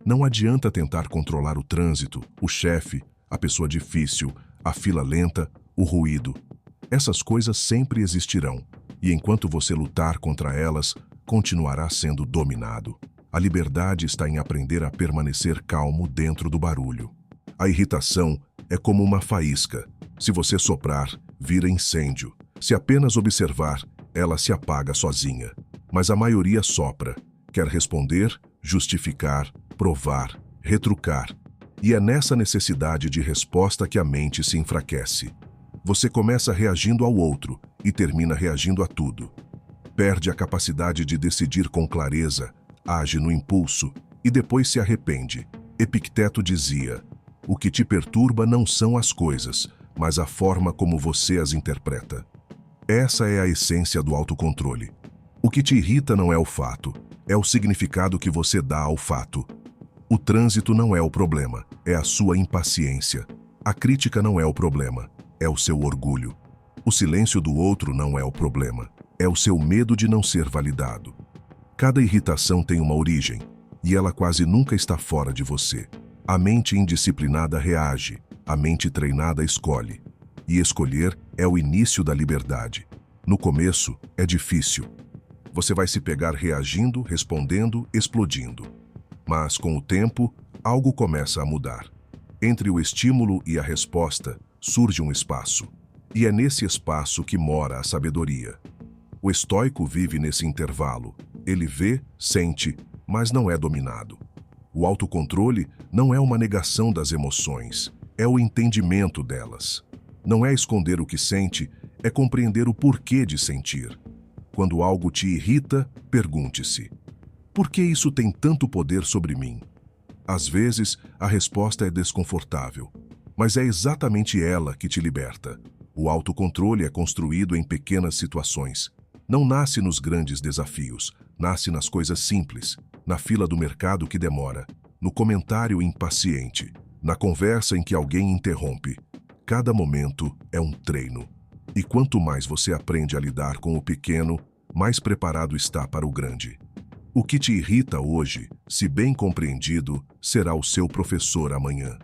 Não adianta tentar controlar o trânsito, o chefe, a pessoa difícil, a fila lenta, o ruído. Essas coisas sempre existirão, e enquanto você lutar contra elas, continuará sendo dominado. A liberdade está em aprender a permanecer calmo dentro do barulho. A irritação é como uma faísca. Se você soprar, vira incêndio. Se apenas observar, ela se apaga sozinha. Mas a maioria sopra. Quer responder, justificar, provar, retrucar. E é nessa necessidade de resposta que a mente se enfraquece. Você começa reagindo ao outro e termina reagindo a tudo. Perde a capacidade de decidir com clareza, age no impulso e depois se arrepende. Epicteto dizia: o que te perturba não são as coisas, mas a forma como você as interpreta. Essa é a essência do autocontrole. O que te irrita não é o fato, é o significado que você dá ao fato. O trânsito não é o problema, é a sua impaciência. A crítica não é o problema, é o seu orgulho. O silêncio do outro não é o problema, é o seu medo de não ser validado. Cada irritação tem uma origem, e ela quase nunca está fora de você. A mente indisciplinada reage, a mente treinada escolhe. E escolher é o início da liberdade. No começo, é difícil. Você vai se pegar reagindo, respondendo, explodindo. Mas, com o tempo, algo começa a mudar. Entre o estímulo e a resposta, surge um espaço. E é nesse espaço que mora a sabedoria. O estoico vive nesse intervalo. Ele vê, sente, mas não é dominado. O autocontrole não é uma negação das emoções, é o entendimento delas. Não é esconder o que sente, é compreender o porquê de sentir. Quando algo te irrita, pergunte-se: por que isso tem tanto poder sobre mim? Às vezes, a resposta é desconfortável, mas é exatamente ela que te liberta. O autocontrole é construído em pequenas situações. Não nasce nos grandes desafios, nasce nas coisas simples, na fila do mercado que demora, no comentário impaciente, na conversa em que alguém interrompe. Cada momento é um treino. E quanto mais você aprende a lidar com o pequeno, mais preparado está para o grande. O que te irrita hoje, se bem compreendido, será o seu professor amanhã.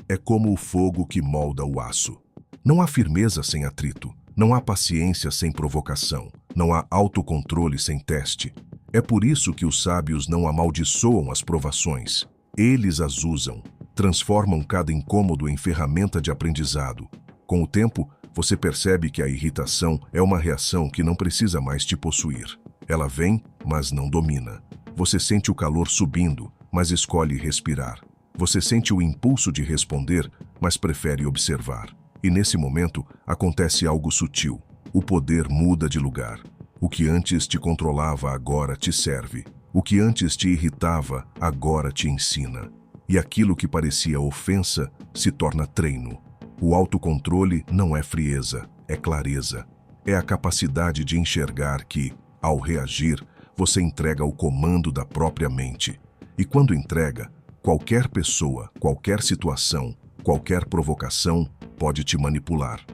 É como o fogo que molda o aço. Não há firmeza sem atrito, não há paciência sem provocação, não há autocontrole sem teste. É por isso que os sábios não amaldiçoam as provações. Eles as usam, transformam cada incômodo em ferramenta de aprendizado. Com o tempo, você percebe que a irritação é uma reação que não precisa mais te possuir. Ela vem, mas não domina. Você sente o calor subindo, mas escolhe respirar. Você sente o impulso de responder, mas prefere observar. E nesse momento, acontece algo sutil. O poder muda de lugar. O que antes te controlava agora te serve. O que antes te irritava agora te ensina. E aquilo que parecia ofensa se torna treino. O autocontrole não é frieza, é clareza. É a capacidade de enxergar que, ao reagir, você entrega o comando da própria mente. E quando entrega, qualquer pessoa, qualquer situação, qualquer provocação pode te manipular.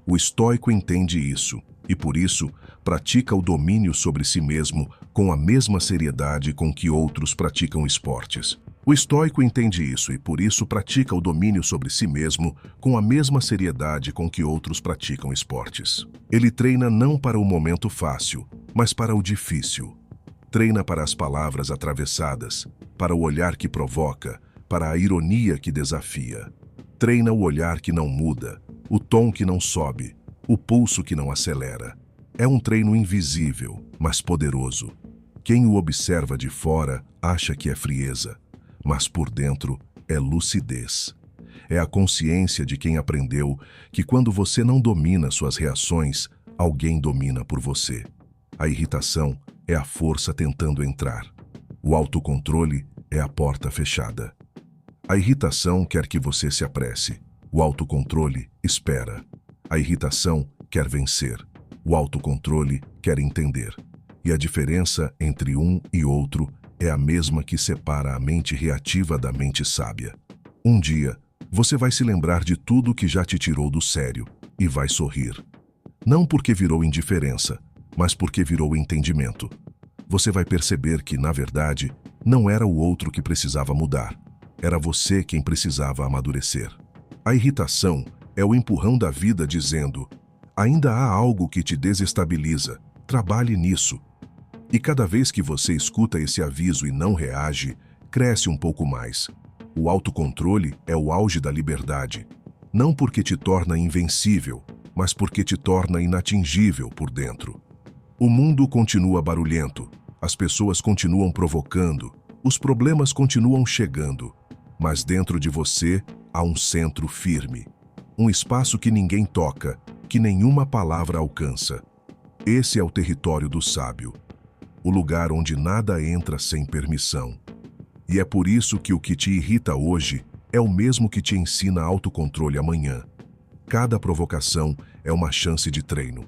O estoico entende isso e, por isso, pratica o domínio sobre si mesmo com a mesma seriedade com que outros praticam esportes. O estoico entende isso e, por isso, pratica o domínio sobre si mesmo com a mesma seriedade com que outros praticam esportes. Ele treina não para o momento fácil, mas para o difícil. Treina para as palavras atravessadas, para o olhar que provoca, para a ironia que desafia. Treina o olhar que não muda, o tom que não sobe, o pulso que não acelera. É um treino invisível, mas poderoso. Quem o observa de fora acha que é frieza, mas por dentro é lucidez. É a consciência de quem aprendeu que quando você não domina suas reações, alguém domina por você. A irritação é a força tentando entrar. O autocontrole é a porta fechada. A irritação quer que você se apresse. O autocontrole espera. A irritação quer vencer. O autocontrole quer entender. E a diferença entre um e outro é a mesma que separa a mente reativa da mente sábia. Um dia, você vai se lembrar de tudo que já te tirou do sério e vai sorrir. Não porque virou indiferença, mas porque virou entendimento. Você vai perceber que, na verdade, não era o outro que precisava mudar. Era você quem precisava amadurecer. A irritação é o empurrão da vida dizendo: ainda há algo que te desestabiliza, trabalhe nisso. E cada vez que você escuta esse aviso e não reage, cresce um pouco mais. O autocontrole é o auge da liberdade. Não porque te torna invencível, mas porque te torna inatingível por dentro. O mundo continua barulhento, as pessoas continuam provocando, os problemas continuam chegando, mas dentro de você há um centro firme. Um espaço que ninguém toca, que nenhuma palavra alcança. Esse é o território do sábio. O lugar onde nada entra sem permissão. E é por isso que o que te irrita hoje é o mesmo que te ensina autocontrole amanhã. Cada provocação é uma chance de treino.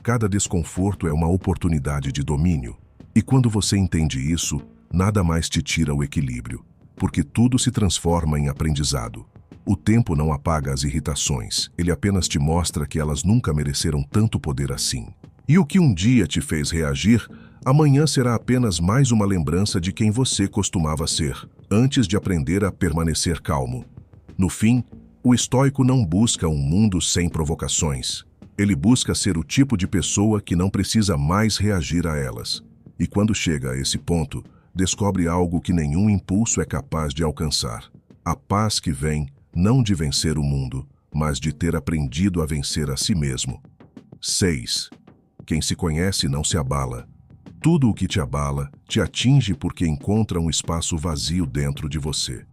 Cada desconforto é uma oportunidade de domínio. E quando você entende isso, nada mais te tira o equilíbrio, porque tudo se transforma em aprendizado. O tempo não apaga as irritações, ele apenas te mostra que elas nunca mereceram tanto poder assim. E o que um dia te fez reagir, amanhã será apenas mais uma lembrança de quem você costumava ser, antes de aprender a permanecer calmo. No fim, o estoico não busca um mundo sem provocações. Ele busca ser o tipo de pessoa que não precisa mais reagir a elas. E quando chega a esse ponto, descobre algo que nenhum impulso é capaz de alcançar. A paz que vem, não de vencer o mundo, mas de ter aprendido a vencer a si mesmo. 6. Quem se conhece não se abala. Tudo o que te abala te atinge porque encontra um espaço vazio dentro de você.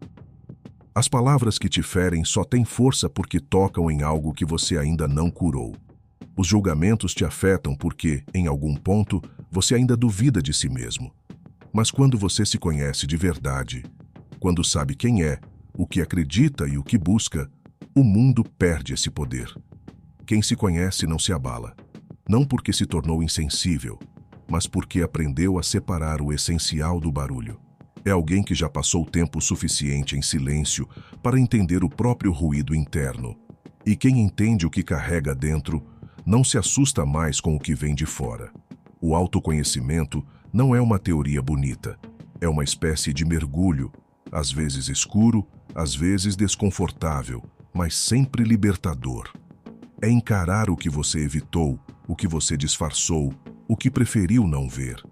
As palavras que te ferem só têm força porque tocam em algo que você ainda não curou. Os julgamentos te afetam porque, em algum ponto, você ainda duvida de si mesmo. Mas quando você se conhece de verdade, quando sabe quem é, o que acredita e o que busca, o mundo perde esse poder. Quem se conhece não se abala, não porque se tornou insensível, mas porque aprendeu a separar o essencial do barulho. É alguém que já passou tempo suficiente em silêncio para entender o próprio ruído interno. E quem entende o que carrega dentro, não se assusta mais com o que vem de fora. O autoconhecimento Não é uma teoria bonita, é uma espécie de mergulho, às vezes escuro, às vezes desconfortável, mas sempre libertador. É encarar o que você evitou, o que você disfarçou, o que preferiu não ver.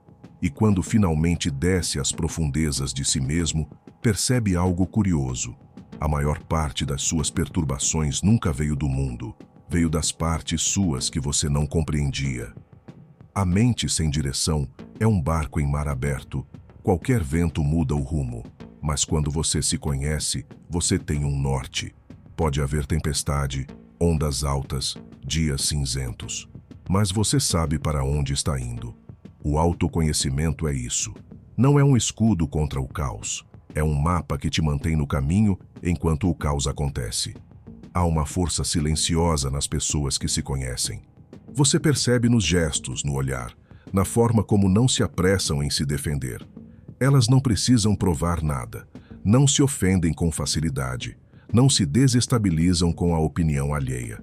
E quando finalmente desce às profundezas de si mesmo, percebe algo curioso. A maior parte das suas perturbações nunca veio do mundo, veio das partes suas que você não compreendia. A mente sem direção é um barco em mar aberto. Qualquer vento muda o rumo, mas quando você se conhece, você tem um norte. Pode haver tempestade, ondas altas, dias cinzentos, mas você sabe para onde está indo. O autoconhecimento é isso. Não é um escudo contra o caos. É um mapa que te mantém no caminho enquanto o caos acontece. Há uma força silenciosa nas pessoas que se conhecem. Você percebe nos gestos, no olhar, na forma como não se apressam em se defender. Elas não precisam provar nada, não se ofendem com facilidade, não se desestabilizam com a opinião alheia.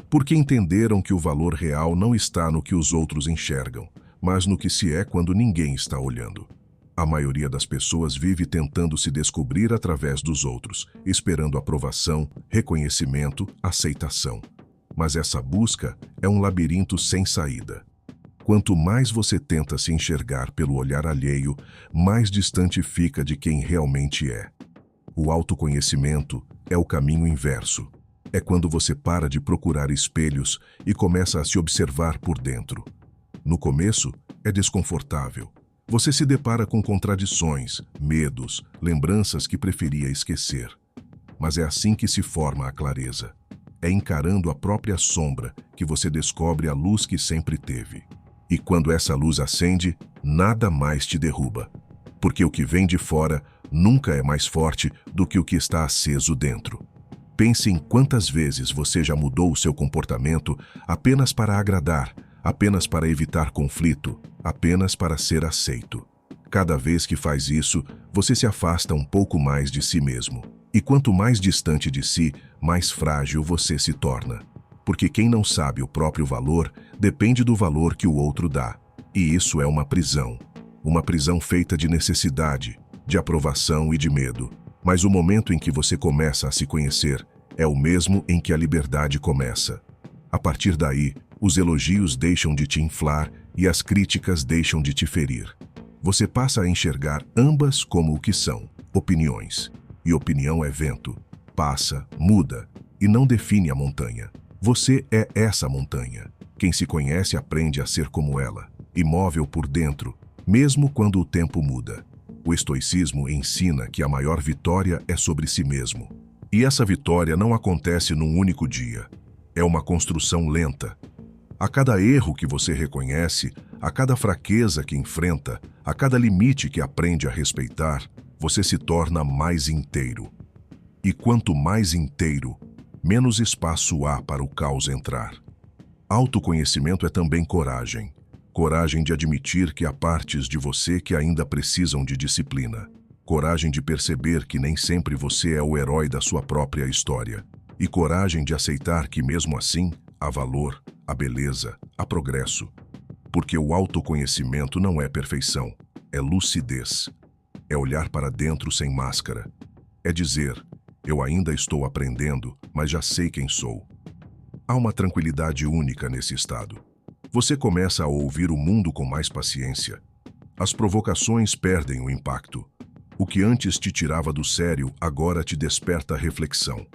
Porque entenderam que o valor real não está no que os outros enxergam, mas no que se é quando ninguém está olhando. A maioria das pessoas vive tentando se descobrir através dos outros, esperando aprovação, reconhecimento, aceitação. Mas essa busca é um labirinto sem saída. Quanto mais você tenta se enxergar pelo olhar alheio, mais distante fica de quem realmente é. O autoconhecimento é o caminho inverso. É quando você para de procurar espelhos e começa a se observar por dentro. No começo, é desconfortável. Você se depara com contradições, medos, lembranças que preferia esquecer. Mas é assim que se forma a clareza. É encarando a própria sombra que você descobre a luz que sempre teve. E quando essa luz acende, nada mais te derruba. Porque o que vem de fora nunca é mais forte do que o que está aceso dentro. Pense em quantas vezes você já mudou o seu comportamento apenas para agradar, apenas para evitar conflito, apenas para ser aceito. Cada vez que faz isso, você se afasta um pouco mais de si mesmo. E quanto mais distante de si, mais frágil você se torna. Porque quem não sabe o próprio valor depende do valor que o outro dá. E isso é uma prisão. Uma prisão feita de necessidade, de aprovação e de medo. Mas o momento em que você começa a se conhecer é o mesmo em que a liberdade começa. A partir daí, os elogios deixam de te inflar e as críticas deixam de te ferir. Você passa a enxergar ambas como o que são, opiniões. E opinião é vento, passa, muda e não define a montanha. Você é essa montanha. Quem se conhece aprende a ser como ela, imóvel por dentro, mesmo quando o tempo muda. O estoicismo ensina que a maior vitória é sobre si mesmo. E essa vitória não acontece num único dia. É uma construção lenta. A cada erro que você reconhece, a cada fraqueza que enfrenta, a cada limite que aprende a respeitar, você se torna mais inteiro. E quanto mais inteiro, menos espaço há para o caos entrar. Autoconhecimento é também coragem. Coragem de admitir que há partes de você que ainda precisam de disciplina. Coragem de perceber que nem sempre você é o herói da sua própria história. E coragem de aceitar que, mesmo assim, há valor, há beleza, há progresso. Porque o autoconhecimento não é perfeição, é lucidez. É olhar para dentro sem máscara. É dizer, eu ainda estou aprendendo, mas já sei quem sou. Há uma tranquilidade única nesse estado. Você começa a ouvir o mundo com mais paciência. As provocações perdem o impacto. O que antes te tirava do sério, agora te desperta reflexão.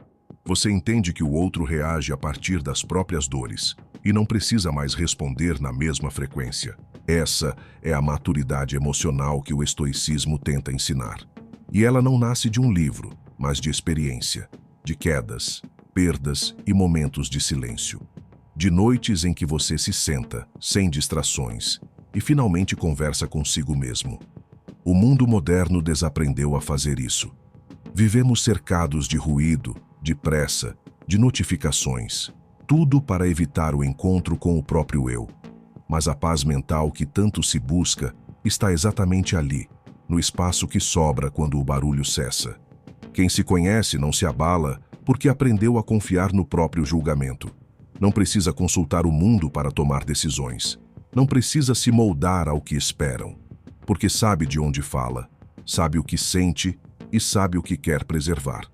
Você entende que o outro reage a partir das próprias dores e não precisa mais responder na mesma frequência. Essa é a maturidade emocional que o estoicismo tenta ensinar. E ela não nasce de um livro, mas de experiência, de quedas, perdas e momentos de silêncio. De noites em que você se senta, sem distrações, e finalmente conversa consigo mesmo. O mundo moderno desaprendeu a fazer isso. Vivemos cercados de ruído, de pressa, de notificações, tudo para evitar o encontro com o próprio eu. Mas a paz mental que tanto se busca está exatamente ali, no espaço que sobra quando o barulho cessa. Quem se conhece não se abala porque aprendeu a confiar no próprio julgamento. Não precisa consultar o mundo para tomar decisões. Não precisa se moldar ao que esperam. porque sabe de onde fala, sabe o que sente e sabe o que quer preservar.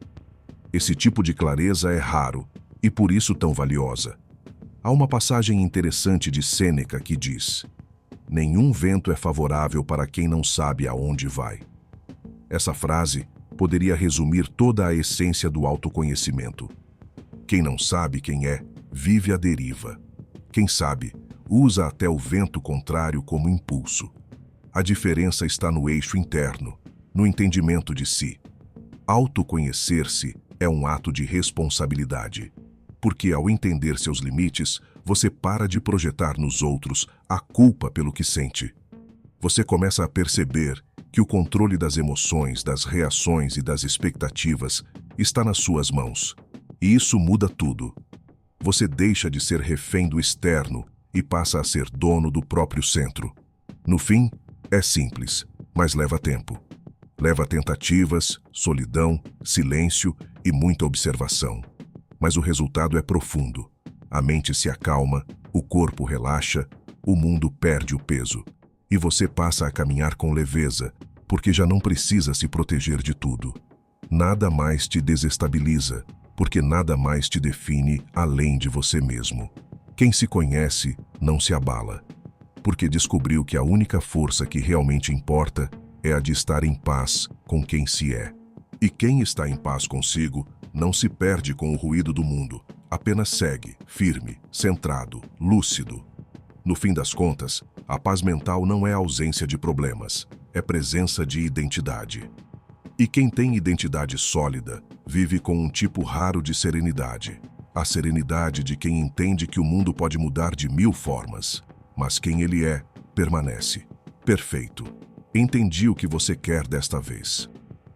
Esse tipo de clareza é raro e por isso tão valiosa. Há uma passagem interessante de Sêneca que diz: "Nenhum vento é favorável para quem não sabe aonde vai." Essa frase poderia resumir toda a essência do autoconhecimento. Quem não sabe quem é, vive à deriva. Quem sabe, usa até o vento contrário como impulso. A diferença está no eixo interno, no entendimento de si. Autoconhecer-se é um ato de responsabilidade, porque ao entender seus limites, você para de projetar nos outros a culpa pelo que sente. Você começa a perceber que o controle das emoções, das reações e das expectativas está nas suas mãos. E isso muda tudo. Você deixa de ser refém do externo e passa a ser dono do próprio centro. No fim, é simples, mas leva tempo. Leva tentativas, solidão, silêncio e muita observação. Mas o resultado é profundo. A mente se acalma, o corpo relaxa, o mundo perde o peso. E você passa a caminhar com leveza, porque já não precisa se proteger de tudo. Nada mais te desestabiliza, porque nada mais te define além de você mesmo. Quem se conhece não se abala, porque descobriu que a única força que realmente importa é a de estar em paz com quem se é. E quem está em paz consigo não se perde com o ruído do mundo, apenas segue, firme, centrado, lúcido. No fim das contas, a paz mental não é ausência de problemas, é presença de identidade. E quem tem identidade sólida, vive com um tipo raro de serenidade. A serenidade de quem entende que o mundo pode mudar de 1000 formas, mas quem ele é, permanece. Perfeito. Entendi o que você quer desta vez.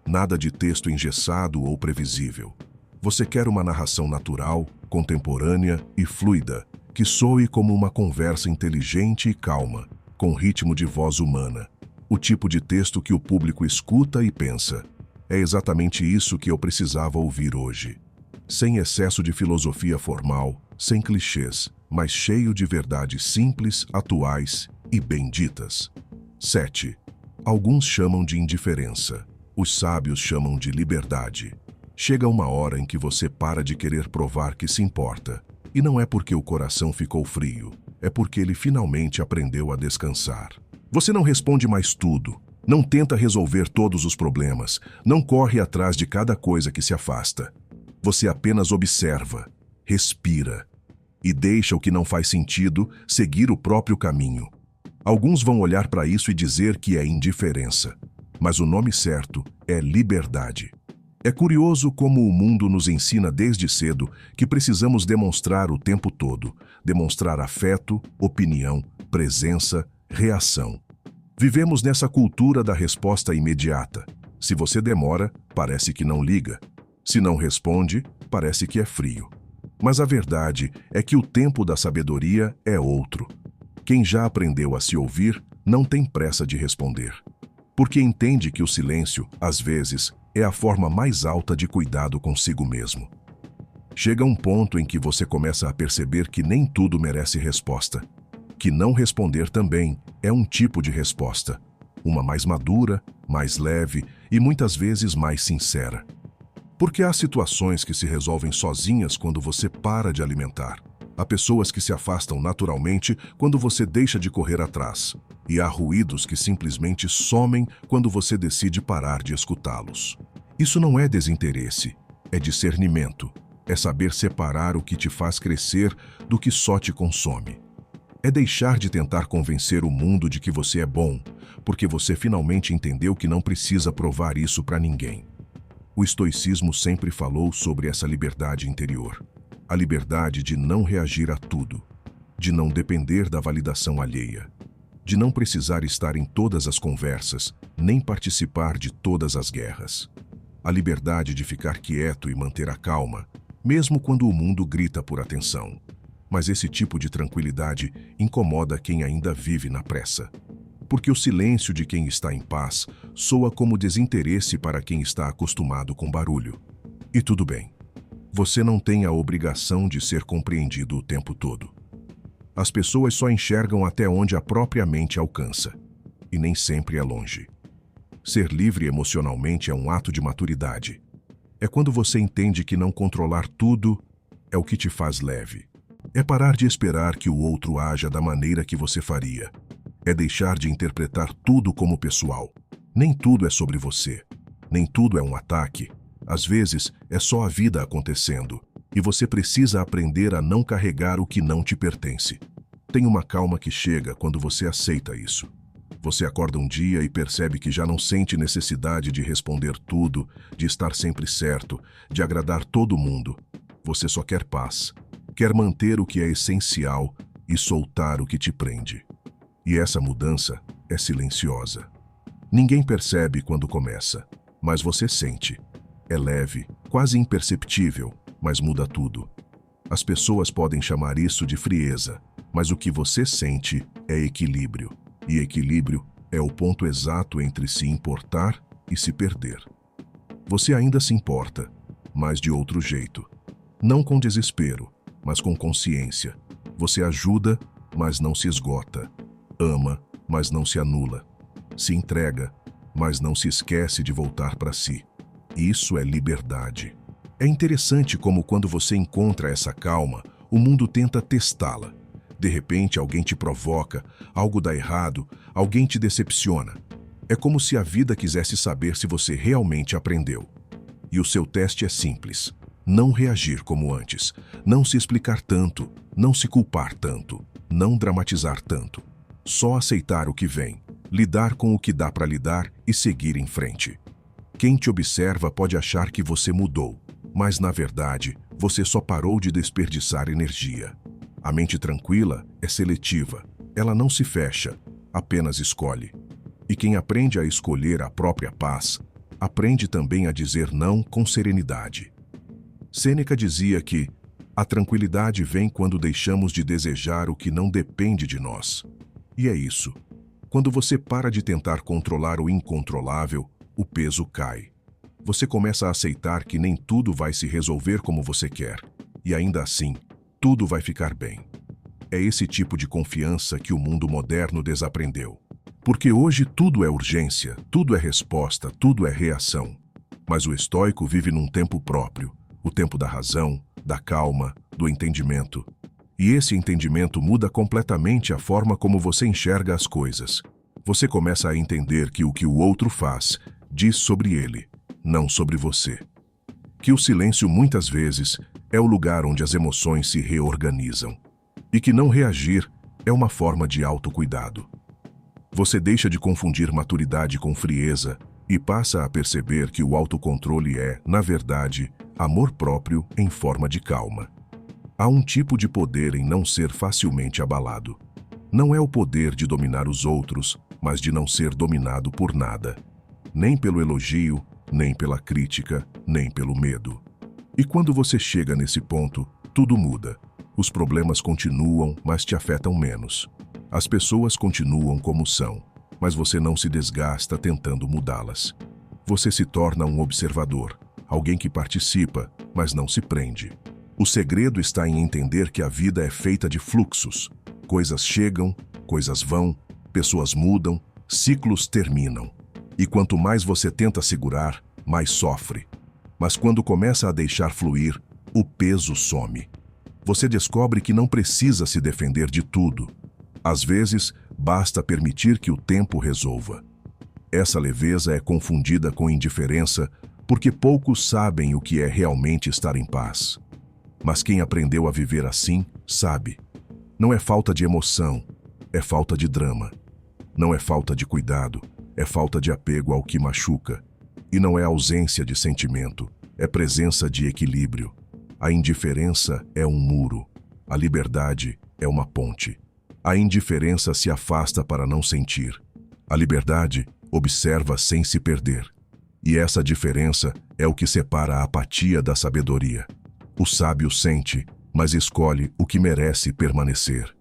Nada de texto engessado ou previsível. Você quer uma narração natural, contemporânea e fluida, que soe como uma conversa inteligente e calma, com ritmo de voz humana. O tipo de texto que o público escuta e pensa. É exatamente isso que eu precisava ouvir hoje. Sem excesso de filosofia formal, sem clichês, mas cheio de verdades simples, atuais e benditas. 7. Alguns chamam de indiferença. Os sábios chamam de liberdade. Chega uma hora em que você para de querer provar que se importa. E não é porque o coração ficou frio, é porque ele finalmente aprendeu a descansar. Você não responde mais tudo, não tenta resolver todos os problemas, não corre atrás de cada coisa que se afasta. Você apenas observa, respira e deixa o que não faz sentido seguir o próprio caminho. Alguns vão olhar para isso e dizer que é indiferença, mas o nome certo é liberdade. É curioso como o mundo nos ensina desde cedo que precisamos demonstrar o tempo todo, demonstrar afeto, opinião, presença, reação. Vivemos nessa cultura da resposta imediata. Se você demora, parece que não liga. Se não responde, parece que é frio. Mas a verdade é que o tempo da sabedoria é outro. Quem já aprendeu a se ouvir não tem pressa de responder, porque entende que o silêncio, às vezes, é a forma mais alta de cuidado consigo mesmo. Chega um ponto em que você começa a perceber que nem tudo merece resposta, que não responder também é um tipo de resposta, uma mais madura, mais leve e muitas vezes mais sincera. Porque há situações que se resolvem sozinhas quando você para de alimentar. Há pessoas que se afastam naturalmente quando você deixa de correr atrás. E há ruídos que simplesmente somem quando você decide parar de escutá-los. Isso não é desinteresse, é discernimento. É saber separar o que te faz crescer do que só te consome. É deixar de tentar convencer o mundo de que você é bom, porque você finalmente entendeu que não precisa provar isso para ninguém. O estoicismo sempre falou sobre essa liberdade interior. A liberdade de não reagir a tudo, de não depender da validação alheia, de não precisar estar em todas as conversas, nem participar de todas as guerras. A liberdade de ficar quieto e manter a calma, mesmo quando o mundo grita por atenção. Mas esse tipo de tranquilidade incomoda quem ainda vive na pressa. Porque o silêncio de quem está em paz soa como desinteresse para quem está acostumado com barulho. E tudo bem. Você não tem a obrigação de ser compreendido o tempo todo. As pessoas só enxergam até onde a própria mente alcança. e nem sempre é longe. Ser livre emocionalmente é um ato de maturidade. É quando você entende que não controlar tudo é o que te faz leve. É parar de esperar que o outro haja da maneira que você faria. É deixar de interpretar tudo como pessoal. Nem tudo é sobre você. Nem tudo é um ataque. Às vezes, é só a vida acontecendo. E você precisa aprender a não carregar o que não te pertence. Tem uma calma que chega quando você aceita isso. Você acorda um dia e percebe que já não sente necessidade de responder tudo, de estar sempre certo, de agradar todo mundo. Você só quer paz. Quer manter o que é essencial e soltar o que te prende. E essa mudança é silenciosa. Ninguém percebe quando começa, mas você sente. É leve, quase imperceptível, mas muda tudo. As pessoas podem chamar isso de frieza, mas o que você sente é equilíbrio. E equilíbrio é o ponto exato entre se importar e se perder. Você ainda se importa, mas de outro jeito. Não com desespero, mas com consciência. Você ajuda, mas não se esgota. Ama, mas não se anula. Se entrega, mas não se esquece de voltar para si. Isso é liberdade. É interessante como quando você encontra essa calma, o mundo tenta testá-la. De repente, alguém te provoca, algo dá errado, alguém te decepciona. É como se a vida quisesse saber se você realmente aprendeu. E o seu teste é simples. Não reagir como antes, não se explicar tanto, não se culpar tanto, não dramatizar tanto. Só aceitar o que vem, lidar com o que dá para lidar e seguir em frente. Quem te observa pode achar que você mudou, mas na verdade, você só parou de desperdiçar energia. A mente tranquila é seletiva, ela não se fecha, apenas escolhe. E quem aprende a escolher a própria paz, aprende também a dizer não com serenidade. Sêneca dizia que a tranquilidade vem quando deixamos de desejar o que não depende de nós. E é isso. Quando você para de tentar controlar o incontrolável, o peso cai. Você começa a aceitar que nem tudo vai se resolver como você quer. E ainda assim, tudo vai ficar bem. É esse tipo de confiança que o mundo moderno desaprendeu. Porque hoje tudo é urgência, tudo é resposta, tudo é reação. Mas o estoico vive num tempo próprio, o tempo da razão, da calma, do entendimento. E esse entendimento muda completamente a forma como você enxerga as coisas. Você começa a entender que o outro faz diz sobre ele, não sobre você. Que o silêncio muitas vezes é o lugar onde as emoções se reorganizam. E que não reagir é uma forma de autocuidado. Você deixa de confundir maturidade com frieza e passa a perceber que o autocontrole é, na verdade, amor próprio em forma de calma. Há um tipo de poder em não ser facilmente abalado. Não é o poder de dominar os outros, mas de não ser dominado por nada. Nem pelo elogio, nem pela crítica, nem pelo medo. E quando você chega nesse ponto, tudo muda. Os problemas continuam, mas te afetam menos. As pessoas continuam como são, mas você não se desgasta tentando mudá-las. Você se torna um observador, alguém que participa, mas não se prende. O segredo está em entender que a vida é feita de fluxos. Coisas chegam, coisas vão, pessoas mudam, ciclos terminam. E quanto mais você tenta segurar, mais sofre. Mas quando começa a deixar fluir, o peso some. Você descobre que não precisa se defender de tudo. Às vezes, basta permitir que o tempo resolva. Essa leveza é confundida com indiferença porque poucos sabem o que é realmente estar em paz. Mas quem aprendeu a viver assim, sabe. Não é falta de emoção, é falta de drama. Não é falta de cuidado, é falta de apego ao que machuca. E não é ausência de sentimento, é presença de equilíbrio. A indiferença é um muro, a liberdade é uma ponte. A indiferença se afasta para não sentir. A liberdade observa sem se perder. E essa diferença é o que separa a apatia da sabedoria. O sábio sente, mas escolhe o que merece permanecer.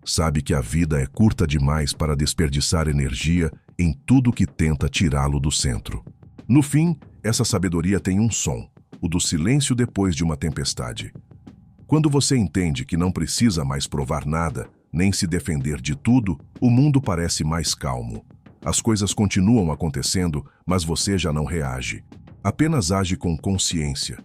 Sabe que a vida é curta demais para desperdiçar energia em tudo que tenta tirá-lo do centro. No fim, essa sabedoria tem um som, o do silêncio depois de uma tempestade. Quando você entende que não precisa mais provar nada, nem se defender de tudo, o mundo parece mais calmo. As coisas continuam acontecendo, mas você já não reage. Apenas age com consciência.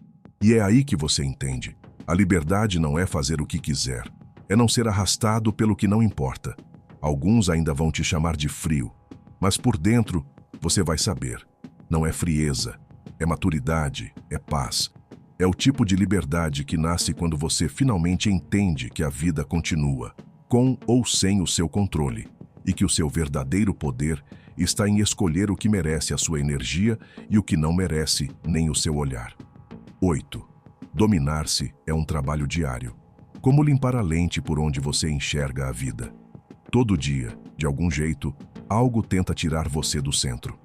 E é aí que você entende. A liberdade não é fazer o que quiser. É não ser arrastado pelo que não importa. Alguns ainda vão te chamar de frio. Mas por dentro, você vai saber. Não é frieza. É maturidade. É paz. É o tipo de liberdade que nasce quando você finalmente entende que a vida continua, com ou sem o seu controle, e que o seu verdadeiro poder está em escolher o que merece a sua energia e o que não merece nem o seu olhar. 8. Dominar-se é um trabalho diário. Como limpar a lente por onde você enxerga a vida. Todo dia, de algum jeito, algo tenta tirar você do centro.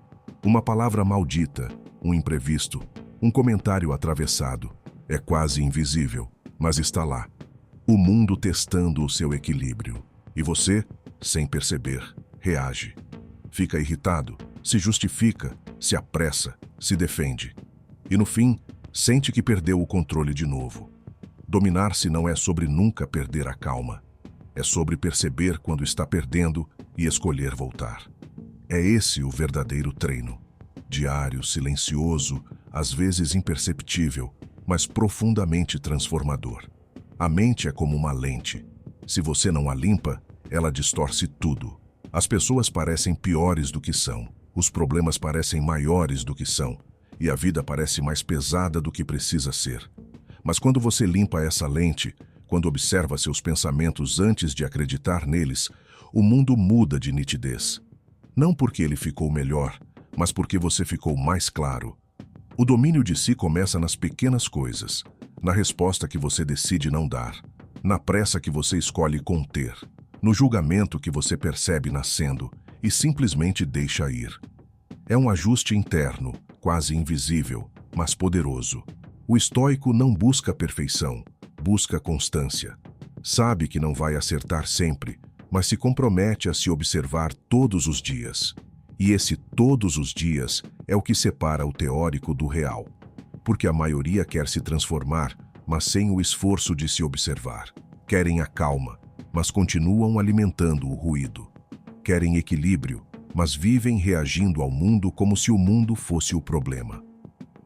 Uma palavra maldita, um imprevisto, um comentário atravessado. É quase invisível, mas está lá. O mundo testando o seu equilíbrio. E você, sem perceber, reage. Fica irritado, se justifica, se apressa, se defende. E no fim, sente que perdeu o controle de novo. Dominar-se não é sobre nunca perder a calma. É sobre perceber quando está perdendo e escolher voltar. É esse o verdadeiro treino. Diário, silencioso, às vezes imperceptível, mas profundamente transformador. A mente é como uma lente. Se você não a limpa, ela distorce tudo. As pessoas parecem piores do que são, os problemas parecem maiores do que são, e a vida parece mais pesada do que precisa ser. Mas quando você limpa essa lente, quando observa seus pensamentos antes de acreditar neles, o mundo muda de nitidez. Não porque ele ficou melhor, mas porque você ficou mais claro. O domínio de si começa nas pequenas coisas, na resposta que você decide não dar, na pressa que você escolhe conter, no julgamento que você percebe nascendo e simplesmente deixa ir. É um ajuste interno, quase invisível, mas poderoso. O estoico não busca perfeição, busca constância. Sabe que não vai acertar sempre, mas se compromete a se observar todos os dias. E esse todos os dias é o que separa o teórico do real. Porque a maioria quer se transformar, mas sem o esforço de se observar. Querem a calma, mas continuam alimentando o ruído. Querem equilíbrio, mas vivem reagindo ao mundo como se o mundo fosse o problema.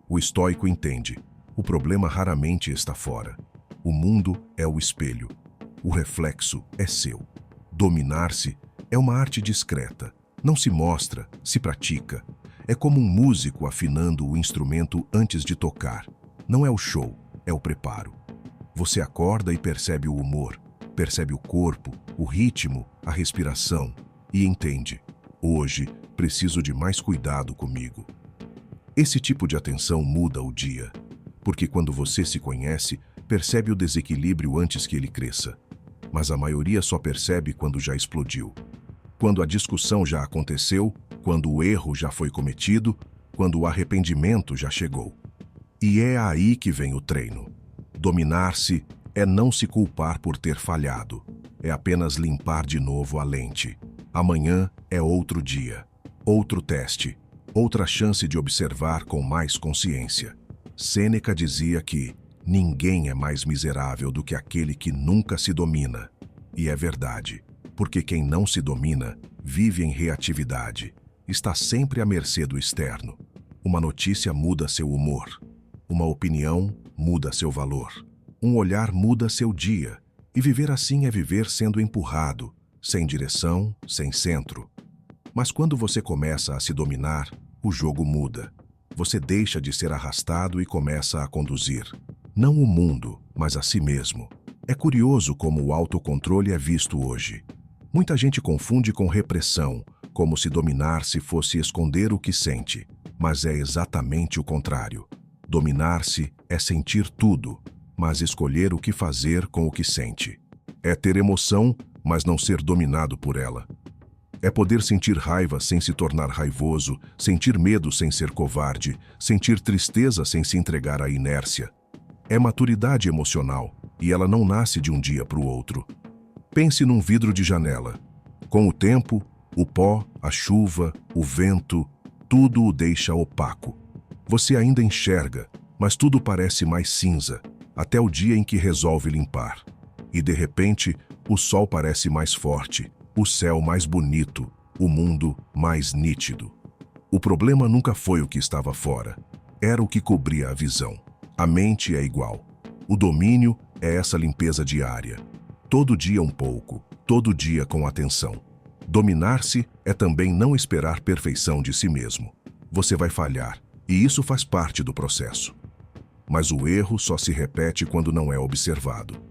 O estoico entende, o problema raramente está fora. O mundo é o espelho. O reflexo é seu. Dominar-se é uma arte discreta. Não se mostra, se pratica. É como um músico afinando o instrumento antes de tocar. Não é o show, é o preparo. Você acorda e percebe o humor, percebe o corpo, o ritmo, a respiração e entende. Hoje, preciso de mais cuidado comigo. Esse tipo de atenção muda o dia, porque quando você se conhece, percebe o desequilíbrio antes que ele cresça. Mas a maioria só percebe quando já explodiu. Quando a discussão já aconteceu, quando o erro já foi cometido, quando o arrependimento já chegou. E é aí que vem o treino. Dominar-se é não se culpar por ter falhado. É apenas limpar de novo a lente. Amanhã é outro dia, outro teste, outra chance de observar com mais consciência. Sêneca dizia que ninguém é mais miserável do que aquele que nunca se domina. E é verdade. Porque quem não se domina, vive em reatividade, está sempre à mercê do externo. Uma notícia muda seu humor, uma opinião muda seu valor, um olhar muda seu dia, e viver assim é viver sendo empurrado, sem direção, sem centro. Mas quando você começa a se dominar, o jogo muda. Você deixa de ser arrastado e começa a conduzir. Não o mundo, mas a si mesmo. É curioso como o autocontrole é visto hoje. Muita gente confunde com repressão, como se dominar-se fosse esconder o que sente, mas é exatamente o contrário. Dominar-se é sentir tudo, mas escolher o que fazer com o que sente. É ter emoção, mas não ser dominado por ela. É poder sentir raiva sem se tornar raivoso, sentir medo sem ser covarde, sentir tristeza sem se entregar à inércia. É maturidade emocional, e ela não nasce de um dia para o outro. Pense num vidro de janela. Com o tempo, o pó, a chuva, o vento, tudo o deixa opaco. Você ainda enxerga, mas tudo parece mais cinza, até o dia em que resolve limpar. E de repente, o sol parece mais forte, o céu mais bonito, o mundo mais nítido. O problema nunca foi o que estava fora, era o que cobria a visão. A mente é igual. O domínio é essa limpeza diária. Todo dia um pouco, todo dia com atenção. Dominar-se é também não esperar perfeição de si mesmo. Você vai falhar, e isso faz parte do processo. Mas o erro só se repete quando não é observado.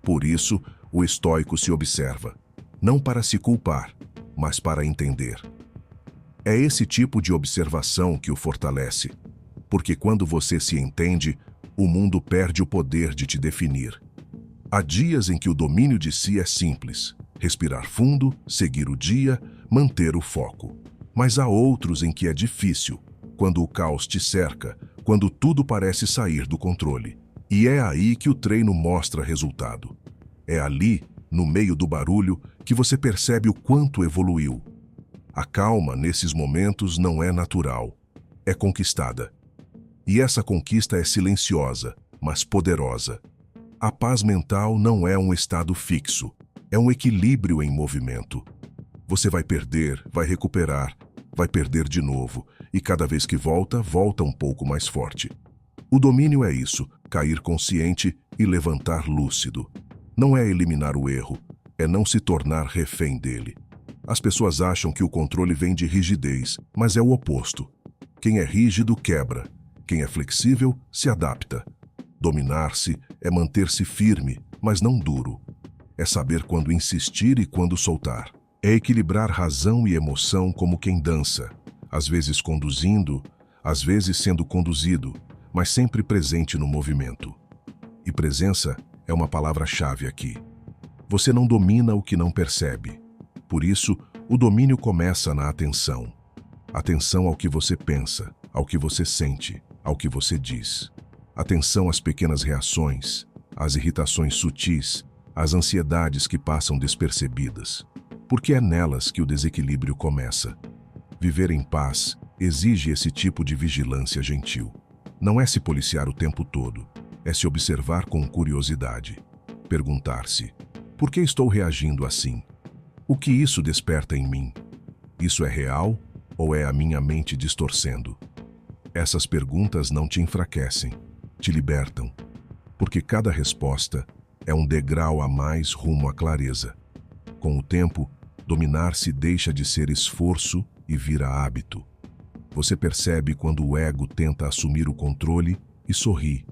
Por isso, o estoico se observa, não para se culpar, mas para entender. É esse tipo de observação que o fortalece, porque quando você se entende, o mundo perde o poder de te definir. Há dias em que o domínio de si é simples, respirar fundo, seguir o dia, manter o foco. Mas há outros em que é difícil, quando o caos te cerca, quando tudo parece sair do controle. E é aí que o treino mostra resultado. É ali, no meio do barulho, que você percebe o quanto evoluiu. A calma, nesses momentos, não é natural, é conquistada. E essa conquista é silenciosa, mas poderosa. A paz mental não é um estado fixo, é um equilíbrio em movimento. Você vai perder, vai recuperar, vai perder de novo, e cada vez que volta, volta um pouco mais forte. O domínio é isso, cair consciente e levantar lúcido. Não é eliminar o erro, é não se tornar refém dele. As pessoas acham que o controle vem de rigidez, mas é o oposto. Quem é rígido quebra, quem é flexível se adapta. Dominar-se é manter-se firme, mas não duro. É saber quando insistir e quando soltar. É equilibrar razão e emoção como quem dança, às vezes conduzindo, às vezes sendo conduzido, mas sempre presente no movimento. E presença é uma palavra-chave aqui. Você não domina o que não percebe. Por isso, o domínio começa na atenção. Atenção ao que você pensa, ao que você sente, ao que você diz. Atenção às pequenas reações, às irritações sutis, às ansiedades que passam despercebidas. Porque é nelas que o desequilíbrio começa. Viver em paz exige esse tipo de vigilância gentil. Não é se policiar o tempo todo, é se observar com curiosidade. Perguntar-se, por que estou reagindo assim? O que isso desperta em mim? Isso é real ou é a minha mente distorcendo? Essas perguntas não te enfraquecem, te libertam, porque cada resposta é um degrau a mais rumo à clareza. Com o tempo, dominar-se deixa de ser esforço e vira hábito. Você percebe quando o ego tenta assumir o controle e sorri.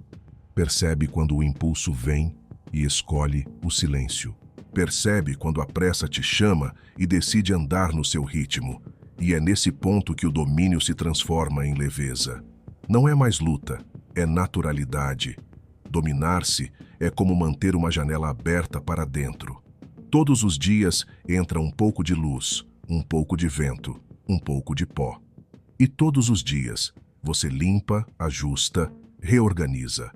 Percebe quando o impulso vem e escolhe o silêncio. Percebe quando a pressa te chama e decide andar no seu ritmo. E é nesse ponto que o domínio se transforma em leveza. Não é mais luta, é naturalidade. Dominar-se é como manter uma janela aberta para dentro. Todos os dias entra um pouco de luz, um pouco de vento, um pouco de pó. E todos os dias você limpa, ajusta, reorganiza.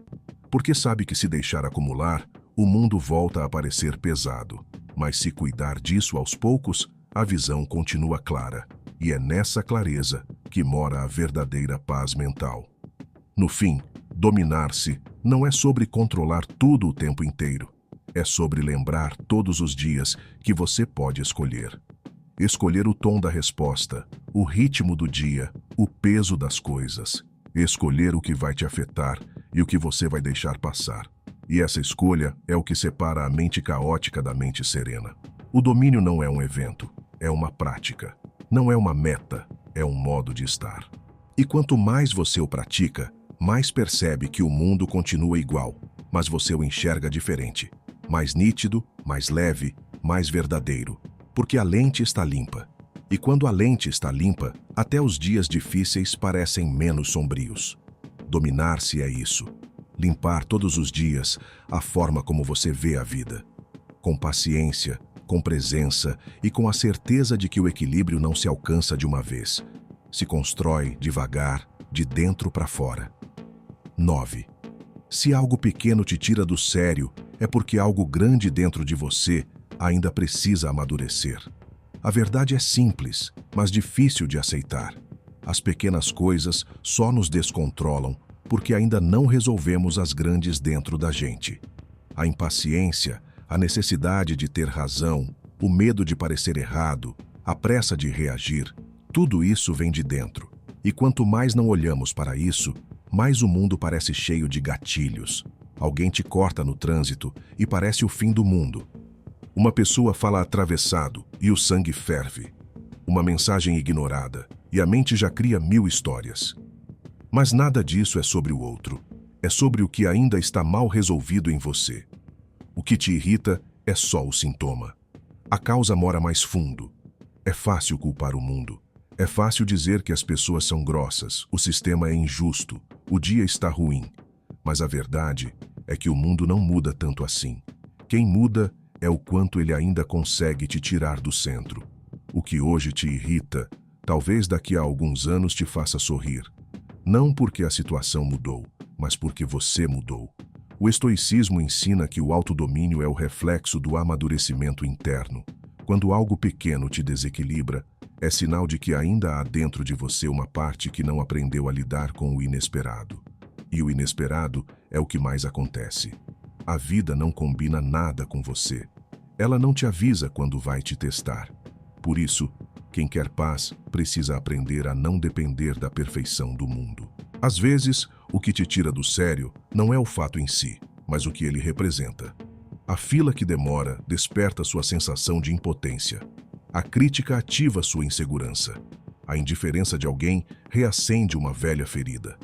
Porque sabe que se deixar acumular, o mundo volta a parecer pesado. Mas se cuidar disso aos poucos, a visão continua clara. E é nessa clareza que mora a verdadeira paz mental. No fim, dominar-se não é sobre controlar tudo o tempo inteiro. É sobre lembrar todos os dias que você pode escolher. Escolher o tom da resposta, o ritmo do dia, o peso das coisas. Escolher o que vai te afetar e o que você vai deixar passar. E essa escolha é o que separa a mente caótica da mente serena. O domínio não é um evento, é uma prática. Não é uma meta, é um modo de estar. E quanto mais você o pratica, mais percebe que o mundo continua igual, mas você o enxerga diferente. Mais nítido, mais leve, mais verdadeiro. Porque a lente está limpa. E quando a lente está limpa, até os dias difíceis parecem menos sombrios. Dominar-se é isso. Limpar todos os dias a forma como você vê a vida. Com paciência, com presença e com a certeza de que o equilíbrio não se alcança de uma vez. Se constrói devagar, de dentro para fora. 9. Se algo pequeno te tira do sério, é porque algo grande dentro de você ainda precisa amadurecer. A verdade é simples, mas difícil de aceitar. As pequenas coisas só nos descontrolam porque ainda não resolvemos as grandes dentro da gente. A impaciência, a necessidade de ter razão, o medo de parecer errado, a pressa de reagir, tudo isso vem de dentro. E quanto mais não olhamos para isso, mais o mundo parece cheio de gatilhos. Alguém te corta no trânsito e parece o fim do mundo. Uma pessoa fala atravessado e o sangue ferve. Uma mensagem ignorada e a mente já cria 1000 histórias. Mas nada disso é sobre o outro. É sobre o que ainda está mal resolvido em você. O que te irrita é só o sintoma. A causa mora mais fundo. É fácil culpar o mundo. É fácil dizer que as pessoas são grossas, o sistema é injusto, o dia está ruim. Mas a verdade é que o mundo não muda tanto assim. Quem muda é o quanto ele ainda consegue te tirar do centro. O que hoje te irrita, talvez daqui a alguns anos te faça sorrir. Não porque a situação mudou, mas porque você mudou. O estoicismo ensina que o autodomínio é o reflexo do amadurecimento interno. Quando algo pequeno te desequilibra, é sinal de que ainda há dentro de você uma parte que não aprendeu a lidar com o inesperado. E o inesperado é o que mais acontece. A vida não combina nada com você. Ela não te avisa quando vai te testar. Por isso, quem quer paz precisa aprender a não depender da perfeição do mundo. Às vezes, o que te tira do sério não é o fato em si, mas o que ele representa. A fila que demora desperta sua sensação de impotência. A crítica ativa sua insegurança. A indiferença de alguém reacende uma velha ferida.